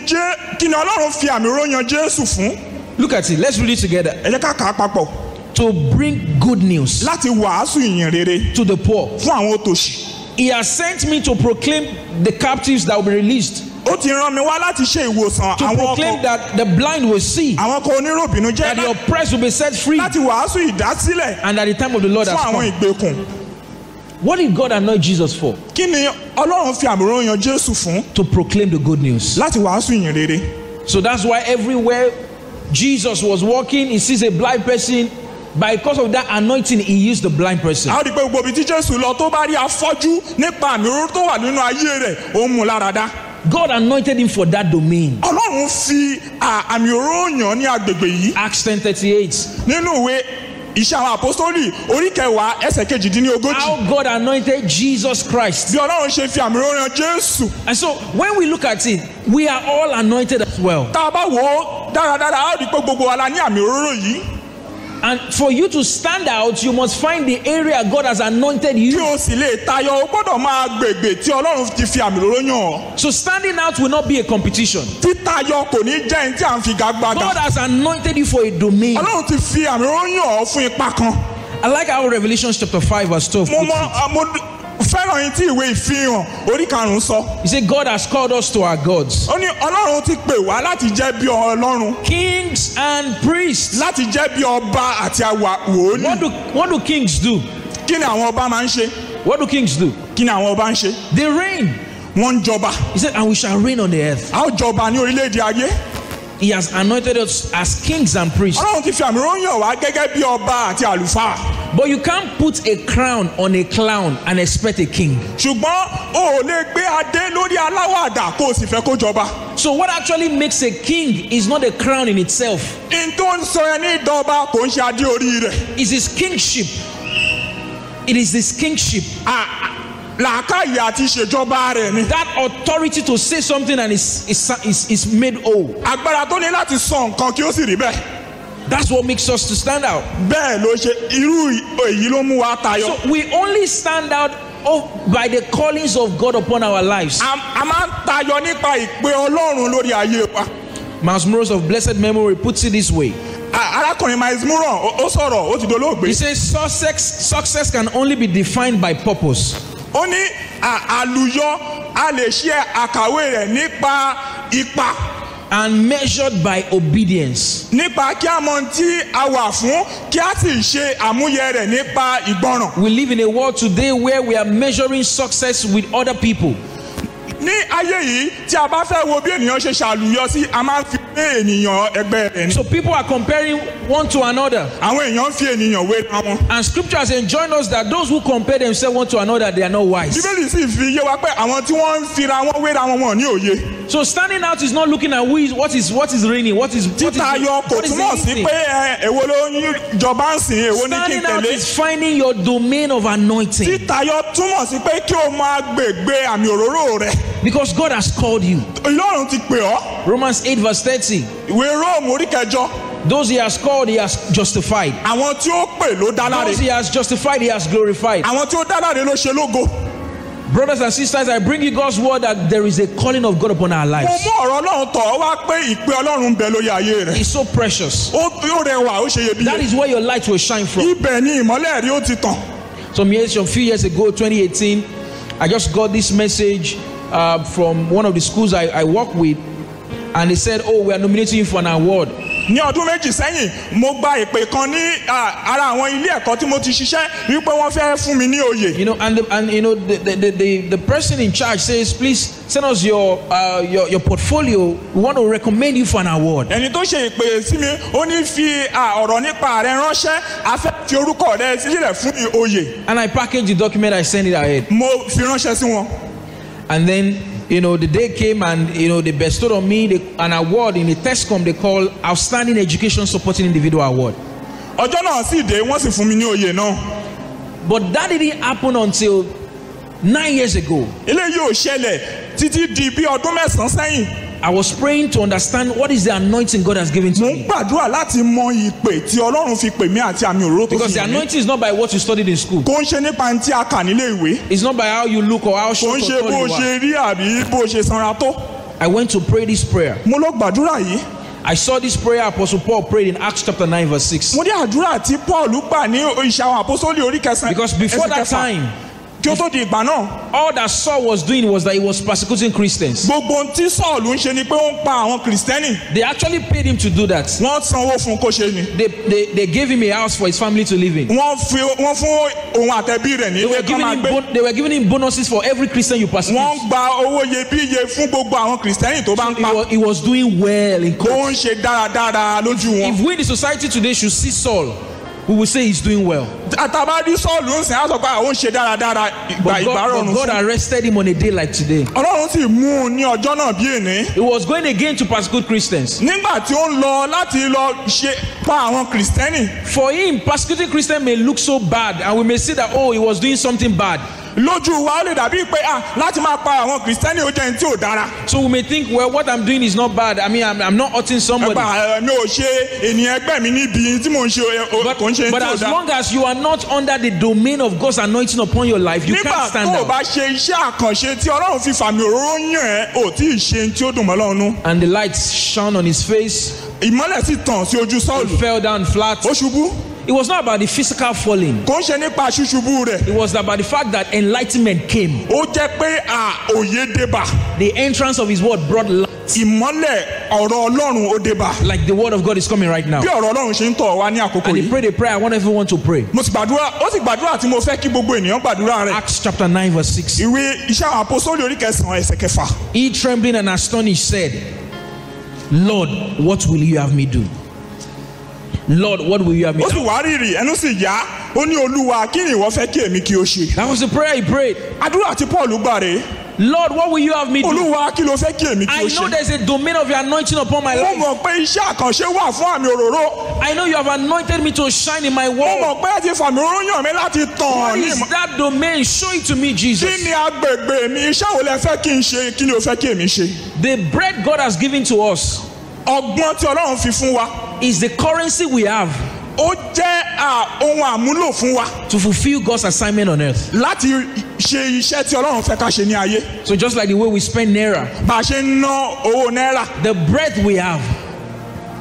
Ọlọ́run fi àmì òróró yàn Jésù fún?
Look at it. Let's read it together.
ẹ jẹ́ ká kà á papọ̀.
To bring good news
láti wàásù ìyìn rere
to the poor.
fún àwọn òtòṣì.
He has sent me to proclaim the captives that will be released,
ó ti rán mi wá láti ṣe ìwòsàn
to
àwọn
proclaim
ọkọ̀
that the blind will see,
àwọn ọkọ̀ oníròbìnú jẹ́
that the oppressed will be set free,
láti wàásù ìdásílẹ̀
and that the time of the Lord has
fún àwọn
come.
ìgbèkùn.
What did God anoint Jesus for?
kí ni Ọlọ́run fi àmì òróró yàn Jésù fún?
To proclaim the good news.
láti wàásù ìyìn rere.
So that's why everywhere Jesus was walking, he sees a blind person. Because of that anointing, he used the blind person.
a ó di pé gbogbo ibi tí Jésù lọ tó bá rí afọ́jú nípa àmì òróró tó wà nínú ayé rẹ̀ ó mú lára dá.
God anointed him for that domain.
Ọlọ́run fi àmì òróró yàn ní agbègbè yìí.
Acts 10:38.
nínú ìwé Iṣẹ́ àwọn Àpọ́stólì orí kẹwàá ẹsẹ̀ kejìdínlógójì.
How God anointed Jesus Christ.
bí Ọlọ́run ṣe fi àmì òróró yàn Jésù.
And so when we look at it, we are all anointed as well.
tá a bá wò ó dáradára a ó di pé gbogbo wa la ní àmì òróró yìí.
And for you to stand out, you must find the area God has anointed
kí
you.
o sì lè tayọ o gbọ́dọ̀ máa gbègbè tí Ọlọ́run ti fi àmì òróró yàn ọ́.
So standing out will not be a competition.
títayọ kò ní jẹ́ ẹni tí à ń fi gagbága.
God has anointed you for a domain.
Ọlọ́run ti fi àmì òróró yàn ọ́ fún ipa kan.
I like how Revelation chapter 5 verse 12
mo
puts
mọ
it.
mo fẹ́ràn yín tí ìwé ìfihàn orí karùn-ún sọ.
He said, God has called us to our gods,
ó ní Ọlọ́run ti pè wá láti jẹ́ bí Ọlọ́run.
kings and priests.
láti jẹ́ bí ọba àti wòlíì.
What do kings do?
kí ni àwọn ọba máa ń ṣe?
What do kings do?
kí ni àwọn ọba ń ṣe?
They reign.
wọ́n ń jọba.
He said, and we shall reign on the earth.
a ó jọba ní orílẹ̀-èdè ayé.
He has anointed us as kings and priests.
Ọlọ́run ti fi àmì òróró yàn wá gẹ́gẹ́ bí ọba àti àlùfáà.
But you can't put a crown on a clown and expect a king.
ṣùgbọ́n o ò lè gbé adé lórí aláwàdà kó o sì fẹ́ kó jọba.
So what actually makes a king is not a crown in itself.
n tó ń sọ ẹ ní ìdọ́ba kò ń ṣe adé orí rẹ̀.
It's his kingship. It is his kingship.
làákàyè àti ìṣèjọba rẹ̀ ni.
That authority to say something and is made whole.
agbára tó ní láti sọ nǹkan kí ó sì rí bẹ́ẹ̀.
That's what makes us to stand out.
bẹ́ẹ̀ ló ṣe irú èyí ló mú wa tayọ.
So we only stand out by the callings of God upon our lives.
a máa ń tayọ nípa ìpè Ọlọ́run lórí ayé wa.
Miles Morris of blessed memory puts it this way.
arákùnrin Miles Moran ó sọ̀rọ̀ ó ti dolóògbé.
He says success can only be defined by purpose.
ó ní àlùyọ a lè ṣe àkàwé rẹ̀ nípa ipa.
And measured by obedience.
nípa kí a mọ tí a wà fún kí a sì ṣe àmúyẹ rẹ̀ nípa ìgbọràn.
We live in a world today where we are measuring success with other people.
ní ayé yìí tí a bá fẹ́ wo bí ènìyàn ṣe ṣàlùyọ sí a máa ń fi wé ènìyàn ẹgbẹ́ rẹ̀ ni.
So people are comparing one to another.
Àwọn èèyàn fi ènìyàn wé ra wọn.
And scripture has enjoined us that those who compare themselves one to another, they are not wise.
Bíbélì sì fi yé wa pé àwọn tí wọ́n ń fira wọn wé ra wọn wọn ní òye.
So standing out is not looking at what is reigning, what is
títayọ kò túmọ̀ sí pé èwo ló ń jọba ń sìn èwo ní kí n
standing out
tẹ̀lé.
is finding your domain of anointing.
títayọ túmọ̀ sí pé kí o máa gbègbè àmì òróró rẹ.
Because God has called you.
Ọlọ́run ti pè ọ́.
Romans 8 verse 30.
Ìwé Róòmù orí kẹjọ.
Those he has called, he has justified.
Àwọn tí ó pè ló dá láre.
Those he has justified, he has glorified.
Àwọn tí ó dá láre ló ṣe lógo.
Brothers and sisters, I bring you God's word that there is a calling of God upon our
Mo
lives.
mú ọ̀rọ̀ Ọlọ́run tọ̀ ọ́ wá pé ìpè Ọlọ́run ń bẹ lórí ayé rẹ̀.
It's so precious.
Ó rẹwà ó ṣe
That
iyebíye.
is where your light will shine from.
Ibẹ̀ ni ìmọ́lẹ̀ rí ó ti tàn.
A few years ago, 2018, I just got this message from one of the schools I work with, and they said, "Oh, we are nominating you for an award."
Ní ọdún méjì sẹ́yìn mo gba ìpè kan ní ara àwọn ilé ẹ̀kọ́ tí mo ti ṣiṣẹ́ wípé wọ́n fẹ́ fún mi ní oyè.
You know, and you know the person in charge says, "Please send us your portfolio. We want to recommend you for an award."
Ẹni tó ṣe ìpè sí mi ó ní fi ọ̀rọ̀ nípa rẹ ránṣẹ́ a fẹ́ fi orúkọ rẹ sílẹ̀ fún oyè.
And I packaged the document, I sent it ahead.
Mo fi ránṣẹ́ sí wọn.
And then, you know, the day came and, you know, they bestowed on me an award in the TESCOM they call Outstanding Education Supporting Individual Award.
Ọjọ́ náà sì dé wọ́n sì fún mi ní oyè náà.
But that didn't happen until 9 years ago.
Eléyìí ò ṣẹlẹ̀ títí di bí ọdún mẹ́sàn-án sẹ́yìn.
I was praying to understand what is the anointing God has given to
Mo ń
me.
gbàdúrà láti mọ ìpè tí Ọlọ́run fi pè mí àti àmì òróró tó
Because the
fi yàn mí.
anointing is not by what you studied in school.
Kò ń ṣe nípa ní tí a kà nílé ìwé.
It's not by how you look or how
Kò
short
ń
or
ṣe
tall
bó
you are.
ṣe rí àbí bó ṣe sanra tó.
I went to pray this prayer.
Mo lọ gbàdúrà yìí.
I saw this prayer Apostle Paul prayed in Acts chapter 9 verse 6.
Mo ní àdúrà tí Paul gbà ní iṣẹ́ àwọn àpọ́sólì orí kẹsàn-án.
Because before
ẹsẹ̀
that
kẹfà.
time,
Kí ó tó di ìgbà náà.
all that Saul was doing was that he was persecuting Christians.
Gbogbo ohun tí Sọ́ọ̀lù ń ṣe ni pé ó ń pa àwọn Kìrìsìtẹ́nì.
They actually paid him to do that.
Wọ́n sanwó fún un kó ṣe ni.
They gave him a house for his family to live in.
Wọ́n fún òun àtẹ̀bí rẹ̀ ní ilé kan máa gbé.
They were giving him bonuses for every Christian you persecute.
Wọ́n gba owó iyebíye fún gbogbo àwọn Kìrìsìtẹ́nì tó bá ń pa.
He was doing well in court.
Ó ń ṣe dáradára lójú wọn.
If we in the society today should see Saul, we will say he's doing well.
Àtàbádí Sọ́ọ̀lù ń sìn á sọ pé àwọn ń ṣe dáradára
But
ìgbàrọ̀rùn
God
fún.
arrested him on a day like today.
Ọlọ́run sì mú un ní ọjọ́ náà bí èní.
He was going again to persecute Christians.
Nígbà tí ó ń lọ láti lọ ṣe pa àwọn Kìrìsìtẹ́nì.
For him, persecuting Christians may look so bad, and we may see that, oh, he was doing something bad.
Lójú wa ó lè dàbí pé láti máa pa àwọn Kìrìsìtẹ́nì ó jẹ́ ní tí ò dára.
So we may think, well, what I'm doing is not bad. I mean, I'm not hurting somebody.
Mi ò ṣe ènìyàn ẹgbẹ́ mi níbi tí mò ń ṣe kò ń ṣe ní
But
tí ò
as
dára.
long as you are not under the domain of God's anointing upon your life, you
Nígbà
can't stand
tó o
out.
bá ṣe iṣẹ́ àkànṣe tí Ọlọ́run fi fàmì òróró yàn ẹ́ ò tí ì ṣe tí ó dùn mọ́ Ọlọ́run nú.
And the light shone on his face.
Ìmọ́lẹ̀ sì tàn sí ojú
He
Sọ́ọ̀lù.
fell down flat.
Ó ṣubú.
It was not about the physical falling.
Kò ń ṣe nípa ṣíṣubú rẹ̀.
It was about the fact that enlightenment came.
Ó jẹ́ pé òye débà.
The entrance of his word brought light.
Ìmọ́lẹ̀ ọ̀rọ̀ Ọlọ́run ó débà.
Like the word of God is coming right now.
Bí ọ̀rọ̀ Ọlọ́run ṣe ń tọ̀ wá ní àkókò
And he
yìí.
prayed a prayer I want everyone to pray.
Mo sì gbàdúrà ó sì gbàdúrà tí mo fẹ́ kí gbogbo ènìyàn gbàdúrà rẹ̀.
Acts chapter 9 verse 6.
Ìwé iṣẹ́ àwọn àpọ́sólì orí kẹsàn-án ẹsẹ̀ kẹfà.
He trembling and astonished said, Lord, what will you have me do? Lord, what will you have me
Ó sì
do?
wá rírì ẹnu sì yá ó ní Olúwa kí ni ìwọ fẹ́ kí èmi kí o ṣe.
That was the prayer he prayed.
Àdúrà tí Paul gbà rèé.
Lord, what will you have me do?
Olúwa kí ló fẹ́ kí èmi kí
I
o
know
ṣe.
there's a domain of your anointing upon my
Mo
life.
mọ̀ pé iṣẹ́ àkànṣe wà fún àmì òróró.
I know you have anointed me to shine in my
Mo
world.
mọ̀ pé ẹ ti fàmì òróró yàn mí láti tàn
What
ní
is
ìmọ̀.
that domain? Show it to me,
Kí
Jesus.
ni agbègbè mi? Iṣẹ́ wo lẹ fẹ́ kí n ṣe? Kí ni o fẹ́ kí èmi ṣe?
The bread God has given to us
Ọgbọ́n tí Ọlọ́run fi fún wa.
is the currency we have
Ó jẹ́ ohun àmúlò fún wa
to fulfill God's assignment on earth.
láti ṣe iṣẹ́ tí Ọlọ́run fẹ́ ká ṣe ní ayé.
So just like the way we spend naira,
Bá a ṣe ń ná owó náírà.
the bread we have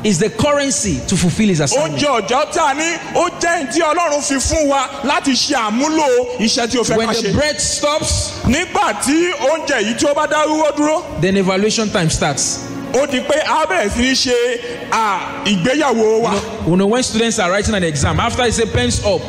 is the currency to fulfill his assignment.
Oúnjẹ ọjọ́ tí a ní ó jẹ́ ní tí Ọlọ́run fi fún wa láti ṣe àmúlò iṣẹ́ tí ó fẹ́
When
ká
the
ṣe.
bread stops,
Nígbà tí oúnjẹ yìí tí ó bá dáwọ́ dúró,
then evaluation time starts.
ó di pé a bẹ̀rẹ̀ sí ní ṣe ìgbéyàwó wa.
You know, when students are writing an exam, after they say pens up,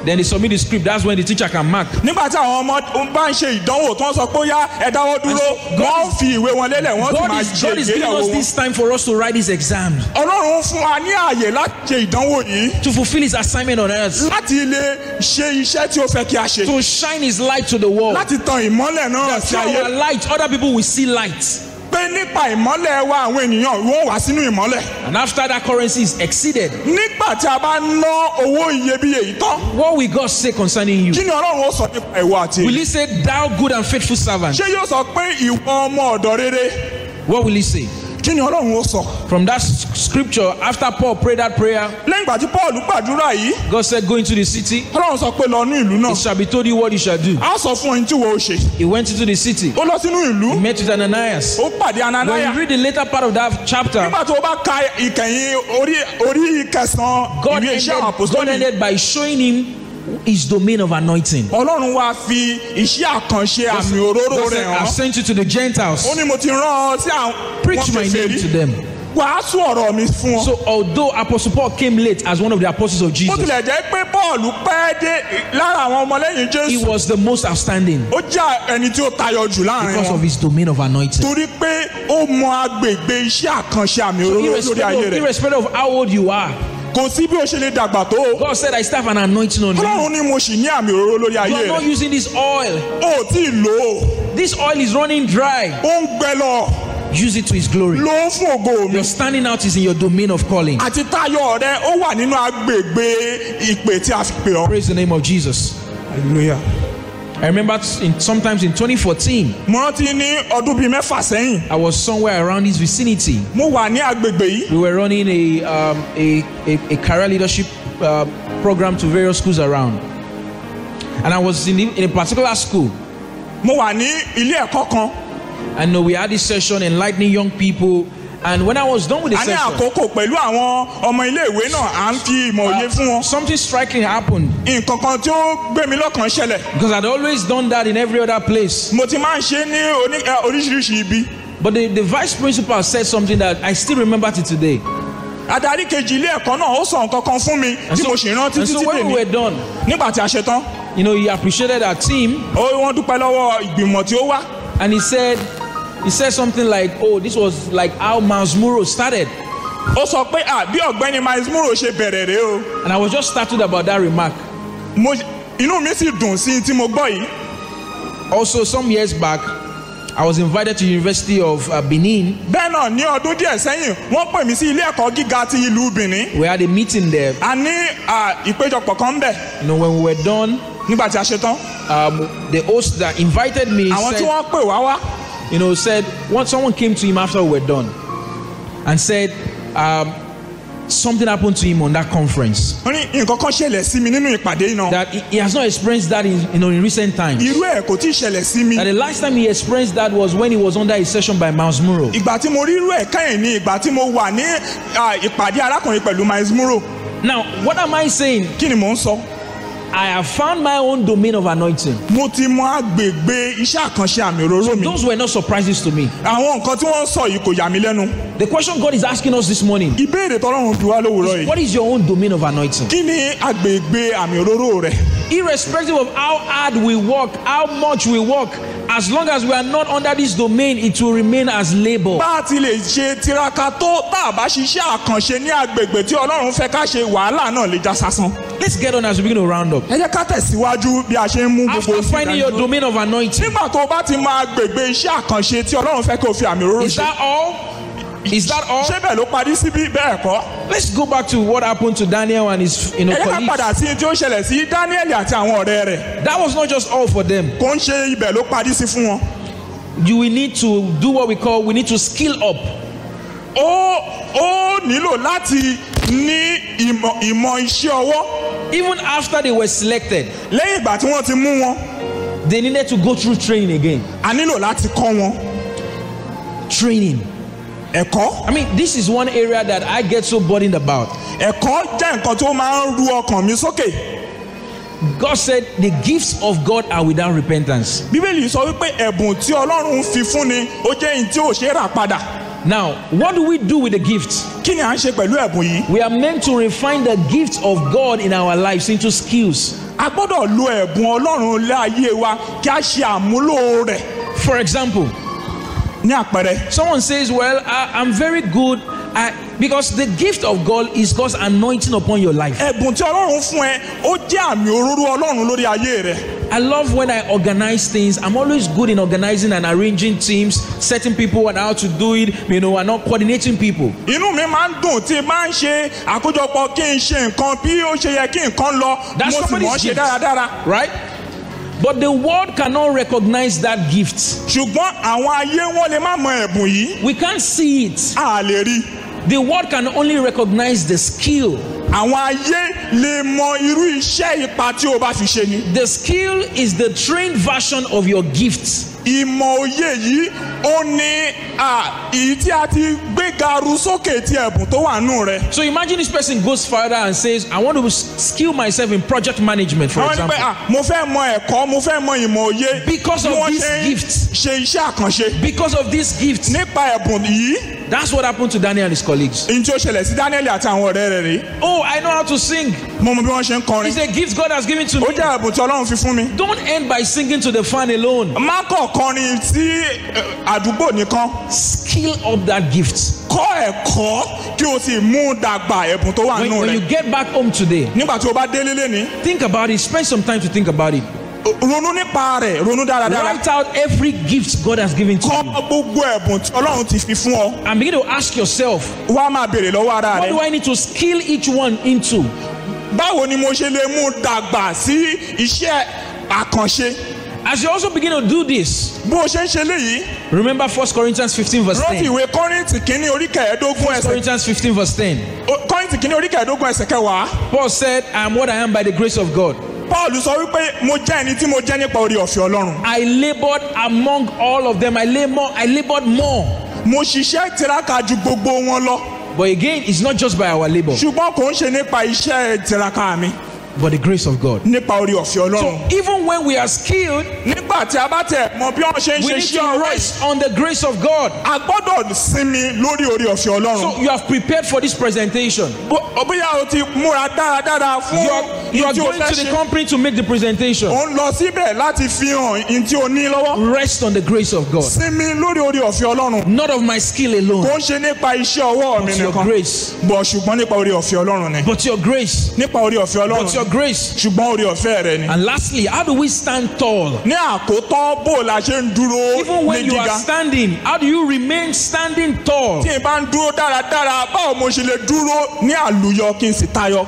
Then they submit the script. That's when the teacher can mark.
nígbà tí àwọn ọmọ bá ń ṣe ìdánwò tí wọ́n sọ pé ó yá ẹ dáwọ́ dúró wọ́n fi ìwé wọn lélẹ̀ wọ́n sì máa ṣe
God is giving
ìgbéyàwó
us
wọn.
this time for us to write this exam,
ọlọ́run fún wa ní ààyè láti ṣe ìdánwò yìí
to fulfill his assignment on earth,
láti lè ṣe iṣẹ́ tí ó fẹ́ kí a ṣe
to shine his light to the world.
láti tan ìmọ́lẹ̀ náà sí
Through
ayé
our light, other people will see light.
pé nípa ìmọ́lẹ̀ wa àwọn ènìyàn wọ́n wá sínú ìmọ́lẹ̀.
And after that currency is exceeded,
nígbà tí a bá ná owó iyebíye yìí tán
what will God say concerning you?
kí ni ọlọ́run ó sọ nípa ìwọ àti
Will
èyí?
he say, thou good and faithful servant?
ṣé yóò sọ pé ìwọ ọmọ ọ̀dọ̀ rere?
What will he say?
kí ni ọlọ́run ó sọ?
From that scripture, after Paul prayed that prayer,
lẹ́yìn ìgbà tí paul gbàdúrà yìí
God said, go into the city.
ọlọ́run sọ pé lọ ní ìlú náà
It shall be told you what you shall do.
a sọ fún ẹni tí wọ́n ó ṣe.
He went into the city.
ó lọ sínú ìlú
He met with Ananias.
ó pàdé
When
ananaya
you read the later part of that chapter,
nígbà tó o bá ka ìkẹyìn orí kẹsàn-án
God
ìwé iṣẹ́ àwọn
God
àpòsítélì
ended by showing him his domain of anointing.
ọlọ́run wá fi iṣẹ́ àkànṣe àmì òróró
God
rẹ̀
said, I've
hàn
sent you to the Gentiles.
ó ní mo ti rán ọ sí àwọn
Preach my name to them.
wàásù ọ̀rọ̀ mi fún ọ.
So although Apostle Paul came late as one of the apostles of
bó
Jesus,
tilẹ̀ jẹ́ pé Pọ́ọ̀lù pẹ́ dé lára àwọn ọmọlẹ́yìn
he
Jésù
was the most outstanding
ó jẹ́ ẹni tí ó tayọ jù láàrin
because of
wọn
his domain of anointing.
torí pé ó mọ agbègbè iṣẹ́ àkànṣe àmì òróró lórí ayé rẹ̀
Irrespective of how old you are,
kò sí bí ó ṣe lè dàgbà tó
God said, I still have an anointing on you.
Ọlọ́run ní mo sì ní àmì òróró lórí
You
ayé
are not
rẹ̀
using this oil.
ó tí ì lò ó
This oil is running dry.
ó ń gbẹ lọ
Use it to his glory.
lò ó fún ògo mi
Your standing out is in your domain of calling.
àti tayọ rẹ ó wà nínú agbègbè ìpè tí a fi pè ọ́.
Praise the name of Jesus.
Hallelujah.
I remember sometimes in 2014,
mo rántí ní ọdún bíi mẹ́fà sẹ́yìn
I was somewhere around this vicinity.
mo wà ní agbègbè yìí
We were running a career leadership program to various schools around. And I was in a particular school.
mo wà ní ilé ẹ̀kọ́ kan
And we had this session enlightening young people. And when I was done with the
a ní
session,
àkókò pẹ̀lú àwọn ọmọ iléèwé náà à ń fi ìmọ̀ òye fún wọn.
something striking happened.
nǹkan kan tí ó gbé mi lọ́kàn ṣẹlẹ̀
Because I'd always done that in every other place.
mo ti máa ń ṣe ní oríṣiríṣi ibi.
But the vice principal said something that I still remember to today.
adarí kejì ilé ẹ̀kọ́ náà ó sọ nǹkan kan fún mi tí mo sì rántí
And so
títí
when we were
dèmi
done,
nígbà tí a ṣe tán
he appreciated our team.
wọ́n dúpẹ́ lọ́wọ́ ìgbìmọ̀ tí ó wá.
And he said something like, oh, this was like how Miles Muro started.
ó sọ pé bí ọ̀gbẹ́ni Miles Muro ṣe bẹ̀rẹ̀ rèé o.
And I was just startled about that remark.
inú mi sì dùn sí i tí mo gbọ́ yìí.
Also, some years back, I was invited to the University of Benin.
bẹ́ẹ̀ náà ní ọdún díẹ̀ sẹ́yìn wọ́n pè mí sí ilé ẹ̀kọ́ gíga ti ìlú Benin.
We had a meeting there.
a ní ìpéjọpọ̀ kan bẹ̀
When we were done,
nígbà tí a ṣe tán.
the host that invited me
àwọn tí
said,
wọ́n pè wá wá.
said, someone came to him after we were done and said something happened to him on that conference.
wọ́n ní nǹkan kan ṣẹlẹ̀ sí mi nínú ìpàdé yìí náà.
That he has not experienced that in recent times.
irú ẹ̀ kò tí ì ṣẹlẹ̀ sí mi.
That the last time he experienced that was when he was under a session by Miles Muro.
ìgbà tí mo rí irú ẹ̀ kẹ́yìn ni ìgbà tí mo wà ní ìpàdé arákùnrin pẹ̀lú Miles Muro.
Now, what am I saying?
kí ni mò ń sọ.
I have found my own domain of anointing.
mo ti mọ agbègbè iṣẹ́ àkànṣe àmì òróró mi.
Those were not surprises to me.
àwọn nǹkan tí wọ́n ń sọ yìí kò yà mí lẹ́nu.
The question God is asking us this morning,
ìbéèrè tọ́lọ́run bí wá lówùúrọ̀ yìí.
what is your own domain of anointing?
kí ni agbègbè àmì òróró rẹ̀.
Irrespective of how hard we work, how much we work, as long as we are not under this domain, it will remain as labor.
bá a ti lè ṣe tiraka tó tá a bá ṣiṣẹ́ àkànṣe ní agbègbè tí Ọlọ́run fẹ́ ká ṣe wàhálà náà lè já sásán.
Let's get on as we begin to round up.
ẹ jẹ́ ká tẹ̀síwájú bí a ṣe ń mú gbogbo
After finding your domain of anointing,
nígbà tó o bá ti mọ agbègbè iṣẹ́ àkànṣe tí Ọlọ́run fẹ́ kí o fi àmì òróró
is
ṣe.
that all? Is that all?
ṣé bẹ́ẹ̀ ló parí síbí bẹ́ẹ̀ kọ́.
Let's go back to what happened to Daniel and his
ẹ jẹ́ ká
colleagues.
padà sí tí ó ṣẹlẹ̀ sí Dáníẹ́lì àti àwọn ọ̀rẹ́ rẹ̀.
That was not just all for them.
kò ń ṣe ibẹ̀ ló parí sí fún wọn.
We need to do what we need to skill up.
ó nílò láti ní ìmọ̀ iṣẹ́ ọwọ́.
Even after they were selected,
lẹ́yìn ìgbà tí wọ́n ti mú wọn
they needed to go through training again.
a nílò láti kọ́ wọn.
Training.
ẹ̀kọ́.
I mean, this is one area that I get so burdened about.
ẹ̀kọ́ jẹ́ nǹkan tó máa ń ru ọkàn mi sókè.
God said the gifts of God are without repentance.
bíbélì sọ wípé ẹ̀bùn tí Ọlọ́run fi fún ni ó jẹ́ èyí tí ò ṣe é rà padà.
Now, what do we do with the gifts?
kí ni à ń ṣe pẹ̀lú ẹ̀bùn yìí.
We are meant to refine the gifts of God in our lives into skills.
a gbọ́dọ̀ lo ẹ̀bùn Ọlọ́run lé ayé wa kí a ṣe àmúlò rẹ̀.
For example,
ní àpẹẹrẹ.
Someone says, well, I'm very good because the gift of God is God's anointing upon your life.
Ẹ̀bùn tí Ọlọ́run fún ẹ ó jẹ́ àmì òróró Ọlọ́run lórí ayé rẹ.
I love when I organize things. I'm always good in organizing and arranging teams, setting people on how to do it, and not coordinating people.
Inú mi máa ń dùn tí máa ń ṣe àkójọpọ̀ kí n ṣe nǹkan bí ó ṣe yẹ kí nǹkan lọ.
That's
mo sì mọ̀
somebody's
ṣe
gift,
dáradára.
right? But the world cannot recognize that gift.
Ṣùgbọ́n àwọn ayé wọn lè má mọ ẹ̀bùn yìí.
We can't see it.
A lè rí.
The world can only recognize the skill.
Àwọn ayé lè mọ irú iṣẹ́ ipa tí o bá fi ṣe ni.
The skill is the trained version of your gift.
Ìmọ̀ òye yìí ó ní èyí tí a ti gbéga ru sókè tí ẹ̀bùn tó wà nù rẹ̀.
So imagine this person goes further and says, I want to skill myself in project management, for example.
Mo fẹ́ mọ ẹ̀kọ́, mo fẹ́ mọ ìmọ̀ òye.
Because of this gift.
Ṣe iṣẹ́ àkànṣe.
Because of this gift.
Nípa ẹ̀bùn yìí.
That's what happened to Daniel and his colleagues.
Ohun tí ó ṣẹlẹ̀ sí Daniel àti àwọn ọ̀rẹ́ rẹ̀ rí.
Oh, I know how to sing.
Mo mọ bí wọ́n ṣe ń kọrin.
It's a gift God has given to me.
Ó jẹ́ ẹ̀bùn tí Ọlọ́run fi fún mi.
Don't end by singing to the fan alone.
Má kọ̀ kọrin sí àdúgbò nìkan.
Skill up that gift.
Kọ́ ẹ̀kọ́ kí o sì mú dàgbà ẹ̀bùn tó wà nù rẹ̀.
When you get back home today,
nígbà tí o bá délé lénìí.
Think about it. Spend some time to think about it.
Ronú nípa rẹ̀, ronú dáradára.
Write out every gift God has given to you.
Kọ́ gbogbo ẹ̀bùn tí Ọlọ́run ti fi fún ọ.
And begin to ask yourself,
wá máa béèrè lọ́wọ́ ara rẹ.
What do I need to skill each one into?
Báwo ni mo ṣe lè mú dàgbà sí iṣẹ́ àkànṣe?
As you also begin to do this,
bó o ṣe ń ṣe léyìí.
Remember 1 Corinthians 15 verse 10.
Rántí ìwé Kọ́ríńtì kìíní orí kẹẹ̀ẹ́dógún
1 Corinthians 15 verse 10.
Kọ́ríńtì kìíní orí kẹẹ̀ẹ́dógún ẹsẹ̀ kẹwàá.
Paul said, I am what I am by the grace of God.
Paul sọ wípé mo jẹ́ ẹni tí mo jẹ́ nípa orí ọ̀fẹ́ Ọlọ́run.
I labored among all of them. I labored more.
Mo ṣiṣẹ́ tiraka ju gbogbo wọn lọ.
But again, it's not just by our labor.
Ṣùgbọ́n kò ń ṣe nípa iṣẹ́ tiraka mi.
But the grace of God.
Nípa orí ọ̀fẹ́ Ọlọ́run.
So even when we are skilled,
nígbà tí a bá tẹ̀ mọ bí wọ́n ṣe ń ṣe iṣẹ́ ọwọ́ yìí.
we need to rest on the grace of God.
A gbọ́dọ̀ sinmi lórí orí ọ̀fẹ́ Ọlọ́run.
So you have prepared for this presentation.
Bóyá o ti múra dáradára fún
you are going to the company to make the presentation.
O ń lọ síbẹ̀ láti fi hàn ní tí o ní lọ́wọ́.
Rest on the grace of God.
Sinmi lórí orí ọ̀fẹ́ Ọlọ́run.
Not of my skill alone.
Kò ń ṣe nípa iṣẹ́ ọwọ́ mi nìkan.
But your grace.
Ṣùgbọ́n nípa orí ọ̀fẹ́ Ọlọ́run ni.
But your grace.
Nípa orí ọ̀fẹ́ Ọlọ́run.
But your grace.
Ṣùgbọ́n orí ọ̀fẹ́ rẹ ni.
And lastly, how do we stand tall?
Ní àkótọ́ bó la ṣe ń dúró ní gíga.
Even when you are standing, how do you remain standing tall?
Tí n bá ń dúró dáradára, báwo mo ṣe lè dúró ní àlùyọ kí n sì tayọ?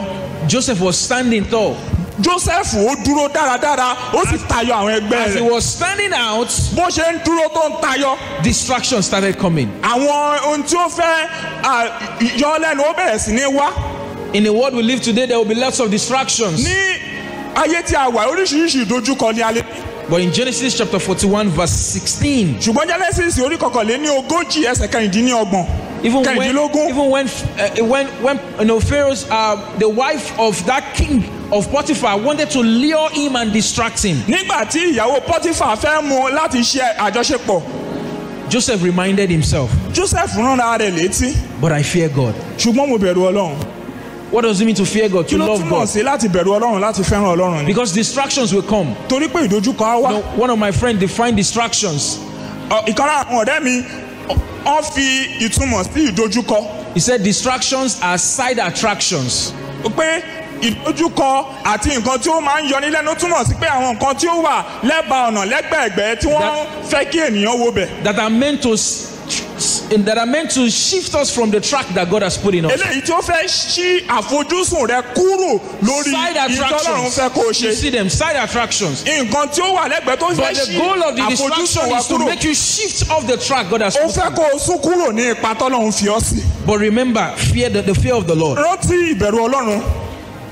Joseph was standing tall.
Joseph ó dúró dáradára, ó sì tayọ àwọn ẹgbẹ́ rẹ̀.
As he was standing out,
bó ṣe ń dúró tó ń tayọ.
Distractions started coming.
Àwọn ohun tí ó fẹ́ yọ lẹ́nu ó bẹ̀rẹ̀ sí ní wá.
In the world we live today, there will be lots of distractions.
Ní ayé tí a wà oríṣiríṣi ìdojúkọ ní alẹ́.
But in Genesis chapter 41 verse 16.
Ṣùgbọ́n Genesis orí kọkànléní ogójì ẹsẹ̀ kẹrìndínlọ́gbọ̀n.
Even when Pharaoh's the wife of that king of Potiphar wanted to lure him and distract him.
Nígbà tí ìyàwó Potiphar fẹ́ mú láti ṣe àjọṣepọ̀.
Joseph reminded himself.
Joseph rán ara rẹ̀ létí.
But I fear God.
Ṣùgbọ́n mo bẹ̀rù Ọlọ́run.
What does it mean to fear God? To love God.
Kí ló túmọ̀ sí láti bẹ̀rù Ọlọ́run láti fẹ́ràn Ọlọ́run ni?
Because distractions will come.
Torí pé ìdojúkọ á wá.
One of my friends defined distractions.
Ìkànnì àwọn ọ̀rẹ́ mi wọ́n fi ìtumọ̀ sí ìdojúkọ.
He said distractions are side attractions.
Pé ìdojúkọ àti nǹkan tí ó máa ń yọni lẹ́nu túmọ̀ sí pé àwọn nǹkan tí ó wà lẹ́bàá ọ̀nà lẹ́gbẹ̀ẹ́gbẹ́ tí wọ́n fẹ́ kí ènìyàn wo bẹ̀.
That are meant to shift us from the track that God has put in us.
Eléyìí tí ó fẹ́ ṣí àfojúsùn rẹ kúrò lórí ìtọ́lọ́run fẹ́ kó o ṣe.
You see them, side attractions.
Nǹkan tí ó wà lẹ́gbẹ̀ẹ́ tó fẹ́ ṣí àfojúsùn wa kúrò.
But the goal of the distraction is to make you shift off the track God has put in us.
Ó fẹ́ kó o sún kúrò ní ipa tọ́lọ́run fi ọ́ sí.
But remember, the fear of the Lord.
Rántí ìbẹ̀rù Ọlọ́run.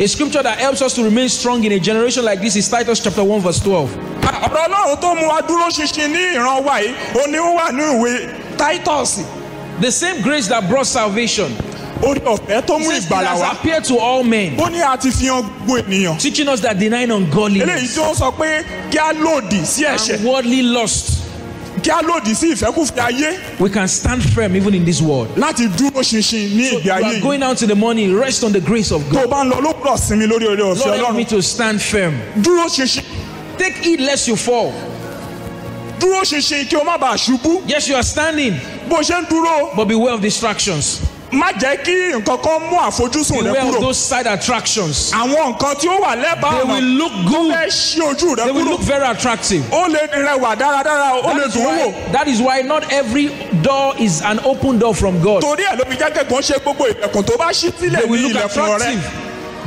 A scripture that helps us to remain strong in a generation like this is Titus chapter 1 verse 12.
Ọ̀rọ̀ Ọlọ́run tó mú wa dúró ṣinṣin ní ìran wa yìí, ó ní ó wà ní ìwé Titus.
The same grace that brought salvation.
Orí ọ̀fẹ́ tó mú ìgbàlà wá.
It has appeared to all men.
Ó ní a ti fi hàn gbogbo ènìyàn.
Teaching us that denying ungodliness.
Eléyìí tí ó sọ pé kí a lòdì sí ẹ̀ṣẹ̀.
And worldly lust.
kí a lòdì sí ìfẹ́kùfẹ́ ayé.
we can stand firm even in this world.
láti dúró ṣinṣin ní ìgbé
You
ayé
are
yìí.
going out in the morning, rest on the grace of
tó o
God.
bá ń lọ lówùrọ̀ sinmi lórí oore ọ̀fẹ́
Lord, help me
Ọlọ́run.
to stand firm.
dúró ṣinṣin.
Take heed lest you fall.
dúró ṣinṣin kí o má bàa ṣubú.
Yes, you are standing,
bó o ṣe ń dúró
but beware of distractions.
má jẹ́ kí nǹkan kan mú àfojúsùn rẹ
Beware of
kúrò.
those side attractions.
àwọn nǹkan tí ó wà lẹ́bàá
They
ọ̀nà
will look good.
fẹ́ ṣí ojú rẹ
They will
kúrò.
look very attractive.
ó lè rẹwà dáradára ó lè dùn ún wò.
That is why not every door is an open door from God.
torí ẹ̀ ló fi jẹ́ kẹ́kọ̀ọ́ ṣe gbogbo ìlẹ̀kùn tó bá ṣí sílẹ̀
They will
ní
look
ilẹ̀kùn rẹ.
attractive.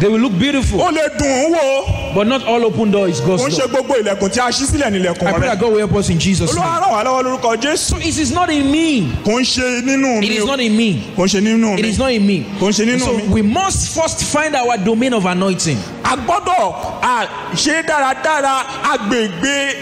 They will look beautiful.
ó lè dùn ún wò.
But not all open door is
ó ń
God's
ṣe
door.
gbogbo ilẹ̀kùn tí a ṣí sílẹ̀ ní ilẹ̀kùn
I pray
rẹ.
that God will help us in Jesus'
olúwa
name.
ràn wá lọ́wọ́ lórúkọ Jésù.
So it is not in me.
kò ń ṣe nínú
It
mi
is
o.
not in me.
kò ń ṣe nínú
It
mi.
is not in me.
kò ń ṣe nínú
So
mi.
we must first find our domain of anointing.
a gbọ́dọ̀ ṣe dáradára agbègbè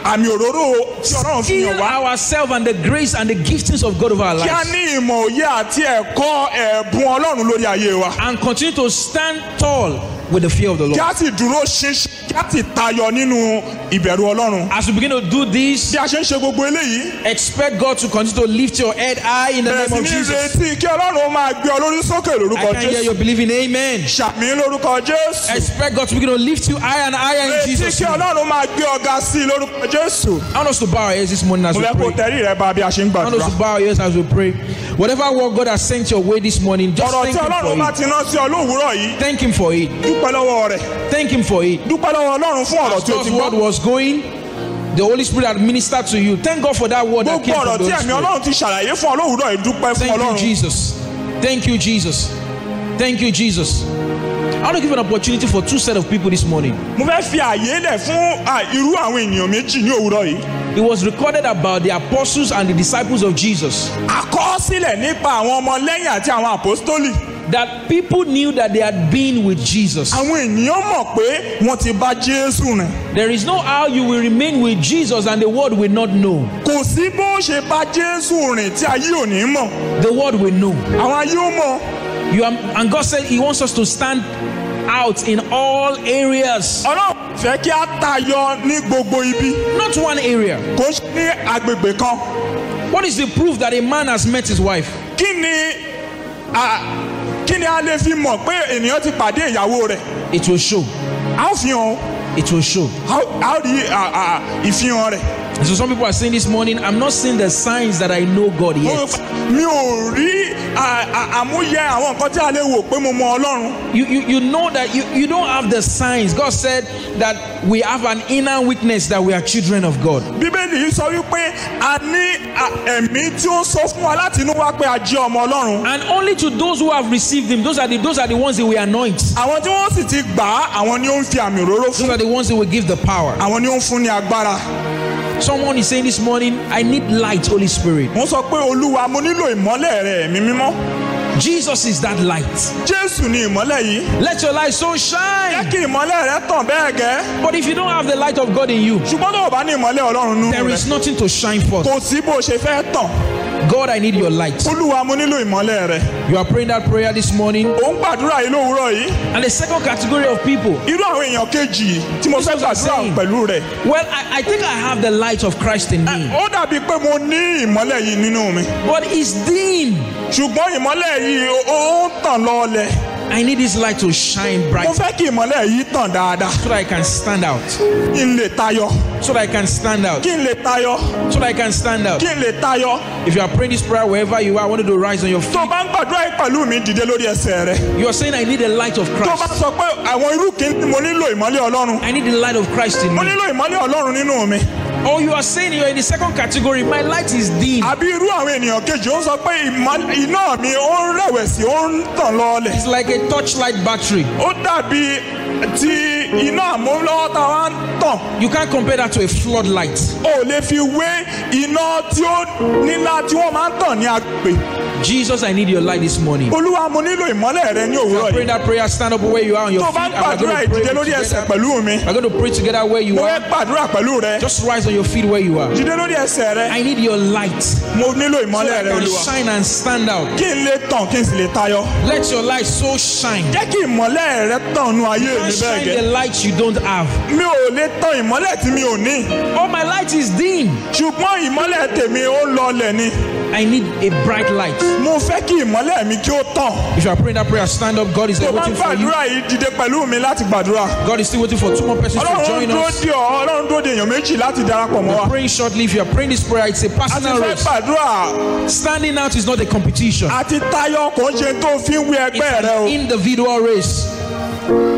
àmì òróró tí Ọlọ́run fi
Fill
yàn wá.
ourselves and the grace and the giftings of God over our
kí a
lives.
ní ìmọ̀ òye àti ẹ̀kọ́ ẹ̀bùn Ọlọ́run lórí ayé wa.
And continue to stand tall with the fear of the
kí
Lord.
a sì dúró ṣinṣin kí a sì tayọ nínú ìbẹ̀rù Ọlọ́run.
As we begin to do this,
bí a ṣe ń ṣe gbogbo eléyìí.
expect God to continue to lift your head high in the
bẹ̀rẹ̀
name
sí
of
ní
Jesus.
retí kí Ọlọ́run máa gbé ọ lórí sókè
I
lórúkọ
can hear
Jésù.
you believing amen.
ṣàmì lórúkọ Jésù.
Expect God to begin to lift you higher and higher in
retí
Jesus'
kí
name.
Ọlọ́run máa gbé ọ̀gá sí i lórúkọ Jésù.
I want us to bow our heads this morning as
mo
we
fẹ́ kó
pray.
tẹrí rẹ bá bí a ṣe ń
I want us
gbàdúrà.
to bow our heads as we pray. Whatever word God has sent your way this morning, just
ọ̀rọ̀
thank
tí
Him
Ọlọ́run bá
for it.
ti rán sí ọ lówùúrọ̀ yìí
Thank Him for it.
dúpẹ́ lọ́wọ́ rẹ̀.
Thank Him for it.
dúpẹ́ lọ́wọ́ Ọlọ́run fún ọ̀rọ̀
As
tí o
God's
ti
word
gbọ́.
was going, the Holy Spirit had ministered to you. Thank God for that word that
gbogbo
came
ọ̀rọ̀
from the
tí
Holy
ẹ̀mí
Spirit.
Ọlọ́run ti ṣàlàyé fún ọ lówùúrọ̀ yìí dúpẹ́ fún
Thank you,
Ọlọ́run.
Jesus. Thank you, Jesus. Thank you, Jesus. I want to give an opportunity for two set of people this morning.
mo fẹ́ fi àyè lẹ̀ fún irú àwọn ènìyàn méjì ní òwúrọ̀ yìí.
It was recorded about the apostles and the disciples of Jesus
àkọsílẹ̀ nípa àwọn ọmọlẹ́yìn àti àwọn àpọ́stólì.
that people knew that they had been with Jesus.
àwọn ènìyàn mọ̀ pé wọ́n ti bá Jésù rìn.
There is no how you will remain with Jesus and the world will not know.
kò sí bó ṣe bá Jésù rìn tí ayé ò ní mọ̀.
The world will know.
àwọn ayé ó mọ̀.
And God said He wants us to stand out in all areas,
Ọlọ́run fẹ́ kí a tayọ ní gbogbo ibi.
not one area.
kò ṣe ní agbègbè kan.
What is the proof that a man has met his wife?
kí ni a lè fi mọ̀ pé ènìyàn ti pàdé ìyàwó rẹ̀?
It will show.
a ó fi hàn.
It will show.
a ó rí ìfihàn rẹ̀.
And so some people are saying this morning, I'm not seeing the signs that I know God yet.
mi ò rí àmúyẹ àwọn nǹkan tí a lè wò pé mo mọ Ọlọ́run.
You know that you don't have the signs. God said that we have an inner witness that we are children of God.
Bíbélì yìí sọ wípé a ní ẹ̀mí tí ó sọ fún wa láti inú wá pé a jẹ́ ọmọ Ọlọ́run.
And only to those who have received Him, those are the ones that we anoint.
àwọn tí wọ́n sì ti gbà á àwọn ni ó ń fi àmì òróró
Those
fún.
are the ones that will give the power.
àwọn ni ó ń fún ní agbára.
Someone is saying this morning, I need light, Holy Spirit.
wọ́n sọ pé Olúwa mo nílò ìmọ́lẹ̀ rẹ̀ ẹ̀mí mímọ́.
Jesus is that light.
Jésù ni ìmọ́lẹ̀ yìí.
Let your light so
jẹ́
shine.
kí ìmọ́lẹ̀ rẹ̀ tàn bẹ́ẹ̀ gẹ́.
But if you don't have the light of God in you,
ṣùgbọ́n tó o bá ní ìmọ́lẹ̀ Ọlọ́run nínú
there is
rẹ̀
nothing to shine forth.
kò sí bó o ṣe fẹ́ tàn.
God, I need your light.
Olúwa mo nílò ìmọ́lẹ̀ rẹ̀.
You are praying that prayer this morning.
ò ń gbàdúrà yìí lówùúrọ̀ yìí.
And the second category of people,
irú àwọn èèyàn kejì tí mo fẹ́ gbàdúrà pẹ̀lú rẹ̀.
well, I think I have the light of Christ in me,
ó dàbí pé mo ní ìmọ́lẹ̀ yìí nínú mi.
but it's dim.
ṣùgbọ́n ìmọ́lẹ̀ yìí ó ń tàn lọ́ọ̀lẹ̀.
I need this light to shine
mo
bright
fẹ́ kí ìmọ́lẹ̀ yìí tàn dáadáa.
so that I can stand out.
kí n lè tayọ.
So that I can stand out.
kí n lè tayọ.
So that I can stand out.
kí n lè tayọ.
If you are praying this prayer wherever you are, I want you to rise on your
tó
feet.
bá ń gbàdúrà yìí pẹ̀lú mi dìde lórí ẹsẹ̀ rẹ̀.
You are saying, I need the light of
tó bá
Christ.
sọ pé àwọn irú kìíní mo nílò ìmọ́lẹ̀ Ọlọ́run.
I need the light of Christ in
mo
me.
nílò ìmọ́lẹ̀ Ọlọ́run nínú mi.
Or you are saying you're in the second category, my light is dim.
àbí irú àwọn ènìyàn kejì ó sọ pé iná mi ó ń rẹ̀wẹ̀sì ó ń tàn lọ́ọ̀lẹ̀.
It's like a torchlight battery.
ó dàbí ti iná àmúlọ́wọ́ tá a wá ń tàn.
You can't compare that to a floodlight.
o lè fi wé iná tí ó nílá tí wọ́n máa ń tàn ní agbègbè.
Jesus, I need your light this morning.
Olúwa mo nílò ìmọ́lẹ̀ rẹ ní òwúrọ̀
Pray
yìí.
that prayer, stand up where you are on your
Tó
feet.
bá ń gbàdúrà ìdíje lórí ẹsẹ̀ pẹ̀lú mi.
We're going to pray together where you
Mo
are.
fẹ́ gbàdúrà pẹ̀lú rẹ.
Just rise on your feet where you are.
Dìde lórí ẹsẹ̀ rẹ.
I need your light.
Mo nílò
So
ìmọ́lẹ̀
I
rẹ
can
Olúwa.
shine and stand out.
Kí n lè tàn kí n sì lè tayọ.
Let your light so shine.
Jẹ́ kí ìmọ́lẹ̀ rẹ tàn nú ayé
You
mi
can't
bẹ́ẹ̀
shine the
gẹ́.
light you don't have.
Mi ò lè tàn ìmọ́lẹ̀ tí mi ò ní.
Oh, my light is dim.
Ṣùgbọ́n ìmọ́lẹ̀ tèmi ó lọlẹ̀ ni.
I need a bright light.
Mo fẹ́ kí ìmọ́lẹ̀ mi kí ó tàn.
If you are praying that prayer, stand up. God is
Tó
there
bá ń
waiting for you.
gbàdúrà yìí dìde pẹ̀lú mi láti gbàdúrà.
God is still waiting for 2 more persons to
Ọlọ́run
join
dúró
us.
de ọ́, Ọlọ́run dúró de èèyàn méjì láti darapọ̀ mọ́ wa.
Praying shortly. If you are praying this prayer, it's a
A ti
personal
fẹ́
race.
gbàdúrà.
Standing out is not a competition.
Àti tayọ kò ń ṣe tó fi ń wé
It's
ẹgbẹ́ rẹ o.
an individual race.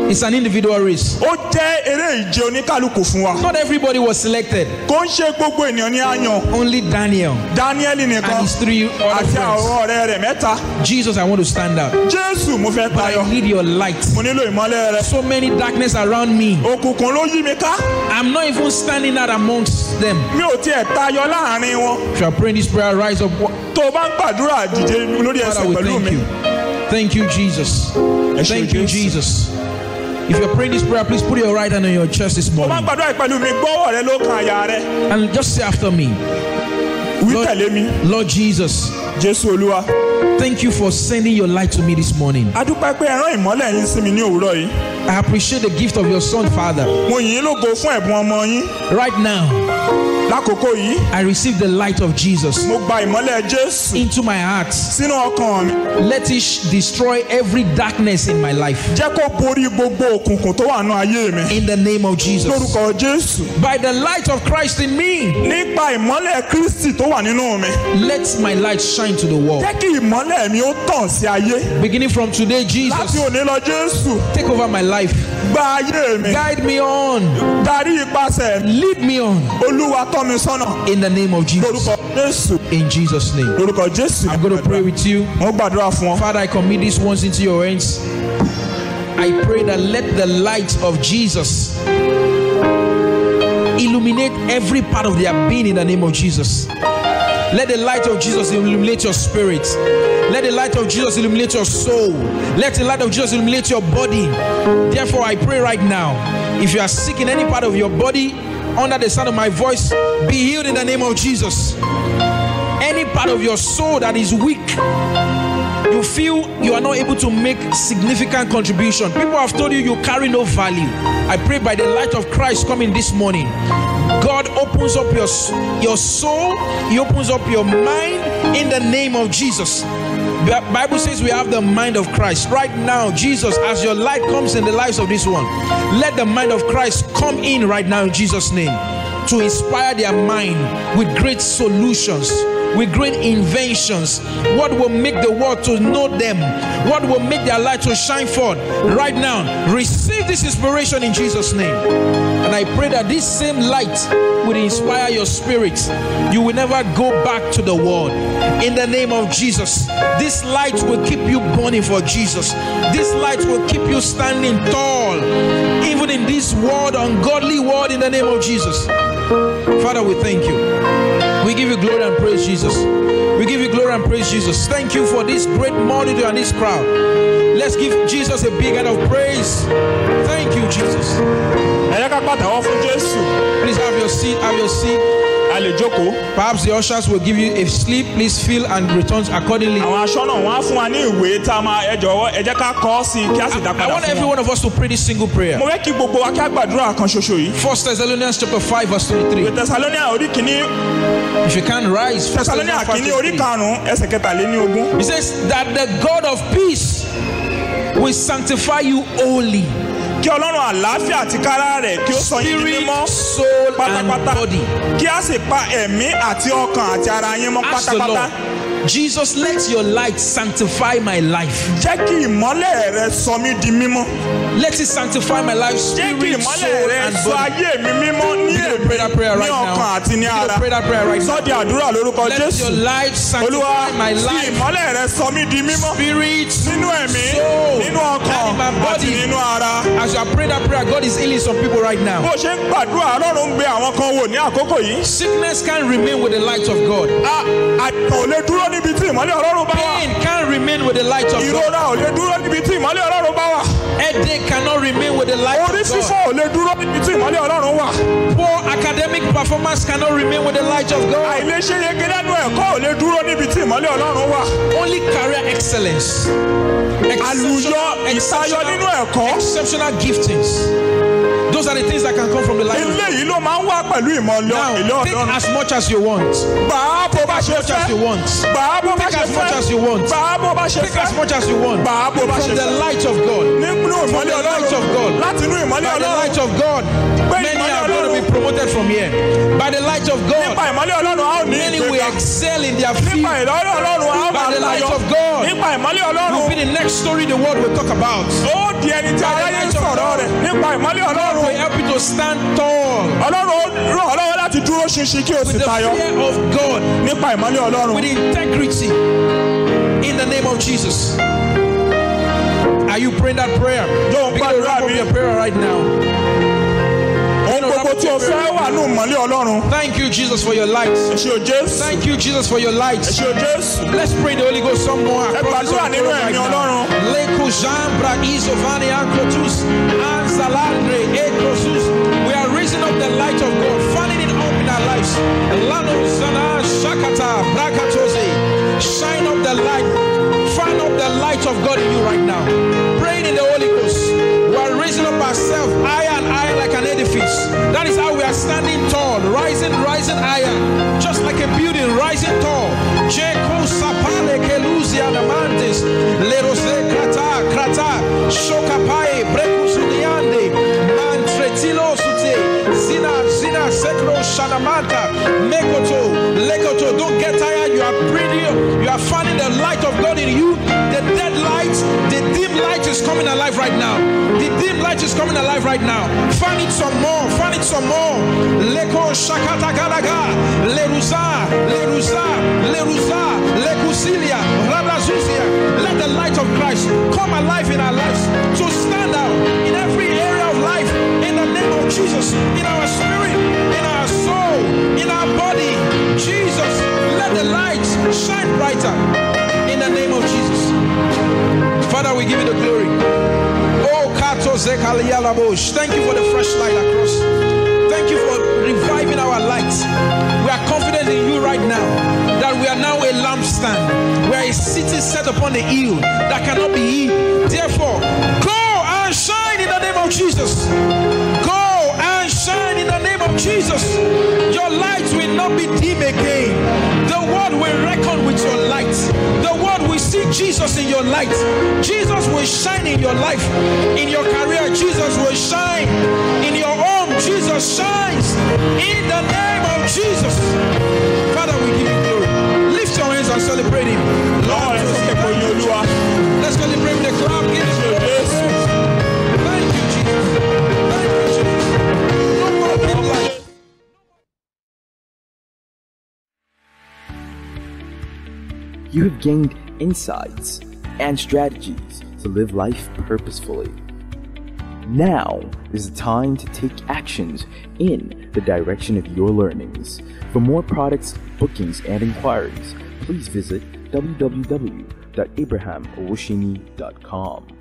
It's an individual race.
Ó jẹ́ eré ìje oníkálukú fún wa.
Not everybody was selected.
Kò ń ṣe gbogbo ènìyàn ní àyàn.
Only Daniel
Dáníẹ́lì
and
nìkan
his 3 other
àti
friends.
àwọn ọ̀rẹ́ rẹ̀ mẹ́ta.
Jesus, I want to stand out.
Jésù mo fẹ́
But
tayọ.
I need your light.
Mo nílò ìmọ́lẹ̀ rẹ.
So many darkness around me.
Òkùnkùn ló yí mi ká.
I'm not even standing out amongst them.
Mi ò tiẹ̀ tayọ láàrin wọn.
If you are praying this prayer, rise up.
Tó o bá ń gbàdúrà dìde lórí ẹsẹ̀
Father, we
pẹ̀lú
thank
mi.
you. Thank you, Jesus. Thank you, Jesus. If you're praying this prayer, please put your right hand on your chest this
Tó o bá ń
morning.
gbàdúrà pẹ̀lú mi gbọ́wọ́ rẹ ló kan àyà rẹ.
And just say after me,
Wí
Lord,
tẹ̀lé mi.
Lord Jesus,
Jésù Olúwa.
thank you for sending your light to me this morning.
A dúpẹ́ pé ẹ rán ìmọ́lẹ̀ yín sí mi ní òwúrọ̀ yìí.
I appreciate the gift of your son, Father.
Mo yìn yín lógo fún ẹ̀bùn ọmọ yín.
Right now,
Lákòókò yìí,
I receive the light of Jesus
mo gba ìmọ́lẹ̀ Jésù
into my heart.
sínú ọkàn mi.
Let it destroy every darkness in my life.
Jẹ́ kó borí gbogbo òkùnkùn tó wà nínú ayé mi.
In the name of Jesus.
Lórúkọ Jésù.
By the light of Christ in me,
Nípa ìmọ́lẹ̀ Kristi tó wà nínú mi.
let my light shine to the world.
Jẹ́ kí ìmọ́lẹ̀ mi ó tàn sí ayé.
Beginning from today,
Láti
Jesus,
òní lọ Jésù.
take over my life.
Gba ayé mi.
Guide me on.
Darí ipasẹ̀ mi.
Lead me on.
Olúwa tọ́ mi sọ́nà.
In the name of Jesus.
Lórúkọ Jésù.
In Jesus' name.
Lórúkọ Jésù.
I'm going to pray with you.
Mo gbàdúrà fún ọ.
Father, I commit these ones into your hands. I pray that let the light of Jesus illuminate every part of their being in the name of Jesus. Let the light of Jesus illuminate your spirit. Let the light of Jesus illuminate your soul. Let the light of Jesus illuminate your body. Therefore, I pray right now, if you are sick in any part of your body, under the sound of my voice, be healed in the name of Jesus. Any part of your soul that is weak, you feel you are not able to make significant contribution. People have told you you carry no value. I pray by the light of Christ coming this morning, God opens up your soul, He opens up your mind in the name of Jesus. The Bible says we have the mind of Christ. Right now, Jesus, as your light comes in the lives of this one, let the mind of Christ come in right now in Jesus' name to inspire their mind with great solutions, with great inventions. What will make the world to know them? What will make their light to shine forth? Right now, receive this inspiration in Jesus' name. And I pray that this same light will inspire your spirit. You will never go back to the world. In the name of Jesus, this light will keep you burning for Jesus. This light will keep you standing tall, even in this world, ungodly world, in the name of Jesus. Father, we thank you. We give you glory and praise, Jesus. We give you glory and praise, Jesus. Thank you for this great multitude and this crowd. Let's give Jesus a big hand of praise. Thank you, Jesus.
Ẹ jẹ́ ká pàtẹ́wọ́ fún Jésù.
Please have your seat. Have your seat.
A lè jókòó.
Perhaps the ushers will give you a slip. Please fill and return accordingly.
Àwọn aṣọ́nà wọn á fún wa ní ìwé tá a máa ẹ jọ̀wọ́ ẹ jẹ́ ká kọ ọ́ sí i kí a sì dá
I
padà
want
fún
every
wọn.
one of us to pray this single prayer.
Mo fẹ́ kí gbogbo wa kí a gbàdúrà kan ṣoṣo yìí.
1 Thessalonians chapter 5 verse 23.
Ìwé Tẹsalóníà orí kìíní
If you can't rise, 1
Tẹsalóníà
Thessalonians
kìíní orí
5:23.
karùn-ún ẹsẹ̀ kẹtàléníogún.
He says that the God of peace will sanctify you wholly.
Kí Ọlọ́run àlàáfíà àti kára rẹ̀ kí ó sọ yín di
Spirit,
mímọ́
soul, and
pátápátá.
body.
Kí a sì pa ẹ̀mí àti ọkàn àti ara yín mọ́
Ask the
pátápátá.
Lord, Jesus, let your light sanctify my life.
Jẹ́ kí ìmọ́lẹ̀ rẹ sọ mí di mímọ́.
Let it sanctify my life,
Jẹ́ kí
spirit,
ìmọ́lẹ̀
soul,
rẹ
and
sọ
body.
ayé mi mímọ́ ní
Begin to pray that prayer
èmi,
right
ní
now.
ọkàn àti ní
Begin to
ara.
pray that prayer right now.
Sọ di àdúrà lórúkọ
Let
Jésù.
your light
Olúwa
sanctify my
fi
life,
ìmọ́lẹ̀ rẹ sọ mí di mímọ́.
spirit,
Nínú ẹ̀mí,
soul,
nínú ọkàn
and in my
àti
body.
nínú ara.
As you are praying that prayer, God is healing some people right now.
Bó ṣe ń gbàdúrà Ọlọ́run ń gbé àwọn kan wò ní àkókò yìí.
Sickness can't remain with the light of God.
Àìsàn ò lè dúró níbi tí ìmọ́lẹ̀ Ọlọ́run bá wà.
Pain can't remain with the light of God.
Ìrora ò lè dúró níbi tí ìmọ́lẹ̀ Ọlọ́run bá wà.
Headache cannot remain with the light
Orí
of God.
fífọ́ ò lè dúró níbi tí ìmọ́lẹ̀ Ọlọ́run wà.
Poor academic performance cannot remain with the light of God.
Àìléṣe yege lẹ́nu ẹ̀kọ́ ò lè dúró níbi tí ìmọ́lẹ̀ Ọlọ́run wà.
Only career excellence,
Àlùyọ ìtayọ nínú ẹ̀kọ́.
exceptional giftings. Those are the things that can come from the light of God.
Ilé yìí ló máa ń wá pẹ̀lú ìmọ́lẹ̀
Now, take
Ọlọ́run.
as much as you want.
Gbà á bó bá ṣe
As much as you
fẹ́.
want.
Gbà á bó bá
Take
ṣe
as much
fẹ́.
as you want.
Gbà á bó bá ṣe
Take as
fẹ́.
much as you want.
Gbà á bó bá ṣe
From the
fẹ́.
light of God.
Nínú ìmọ́lẹ̀
the light of God.
Ọlọ́run. Láti inú ìmọ́lẹ̀
By the
Ọlọ́run.
light of God, many are going to be promoted from here. By the light of
Nípa
God,
ìmọ́lẹ̀ Ọlọ́run a ó ní
many will
ìgbéga.
excel in their
Nípa
field.
ìmọ́lẹ̀ Ọlọ́run a ó
By
máa
the light
tayọ.
of God,
Nípa ìmọ́lẹ̀
will
Ọlọ́run.
be the next story the world will talk about.
Ó di ẹni tí
By the
aráyé ń
light of
sọ̀rọ̀
God.
rẹ̀. Nípa ìmọ́lẹ̀
God
Ọlọ́run.
will help you to stand tall
Ọlọ́run ó ràn ọ́ lọ́wọ́ láti dúró ṣinṣin kí o sì
with the
tayọ.
fear of God,
Nípa ìmọ́lẹ̀ Ọlọ́run.
with integrity, in the name of Jesus. Are you praying that prayer?
Don't
Begin to wrap up your prayer right now.
Ohun gbogbo tí o fẹ́ wà ní ìmọ́lẹ̀ Ọlọ́run.
Thank you, Jesus, for your light.
Ẹ ṣé o Jésù.
Thank you, Jesus, for your light.
Ẹ ṣé o Jésù.
Let's pray the Holy Ghost some more.
Ẹ gbàdúrà nínú ẹ̀mí Ọlọ́run.
Leko Jambra Izovani Anklotus Anzalandre Ekrosus. We are raising up the light of God, fanning it up in our lives. Lano Zana Shakata Brakatose. Shine up the light. Fan up the light of God in you right now. Praying in the Holy Ghost. We are raising up ourselves higher and higher like an edifice. That is how we are standing tall, rising higher, just like a building rising tall. Jeko sapale keluzi anamantes, lerose krata, shokapai brekusuliande, mantretilo sute, zina sekro shanamanta, lekoto. Don't get tired. You are breathing. You are finding the light of God in you. The dead light, the dim light is coming alive right now. The dim light is coming alive right now. Find it some more. Find it some more. Leko shakata galaga. Leruza. Lekusilia. Rabazuzia. Let the light of Christ come alive in our lives. To stand out in every area of life. In the name of Jesus. In our spirit. In our soul. In our body. Jesus. Let the light shine brighter. In the name of Jesus. Father, we give you the glory. Oh, Kato Zekalialabosh. Thank you for the fresh light across. Thank you for reviving our light. We are confident in you right now that we are now a lampstand. We are a city set upon a hill that cannot be hid. Therefore, go and shine in the name of Jesus. Go and shine in the name of Jesus. Your light will not be dim again. The world will reckon with your light. The world will see Jesus in your light. Jesus will shine in your life. In your career, Jesus will shine. In your home, Jesus shines. In the name of Jesus. Father, we give you glory. Lift your hands and celebrate him. Lord, let's celebrate with a clap. Give him the praise. Thank you, Jesus. Thank you, Jesus. No more people like
You have gained insights and strategies to live life purposefully. Now is the time to take actions in the direction of your learnings. For more products, bookings, and inquiries, please visit www.abrahamowushimi.com.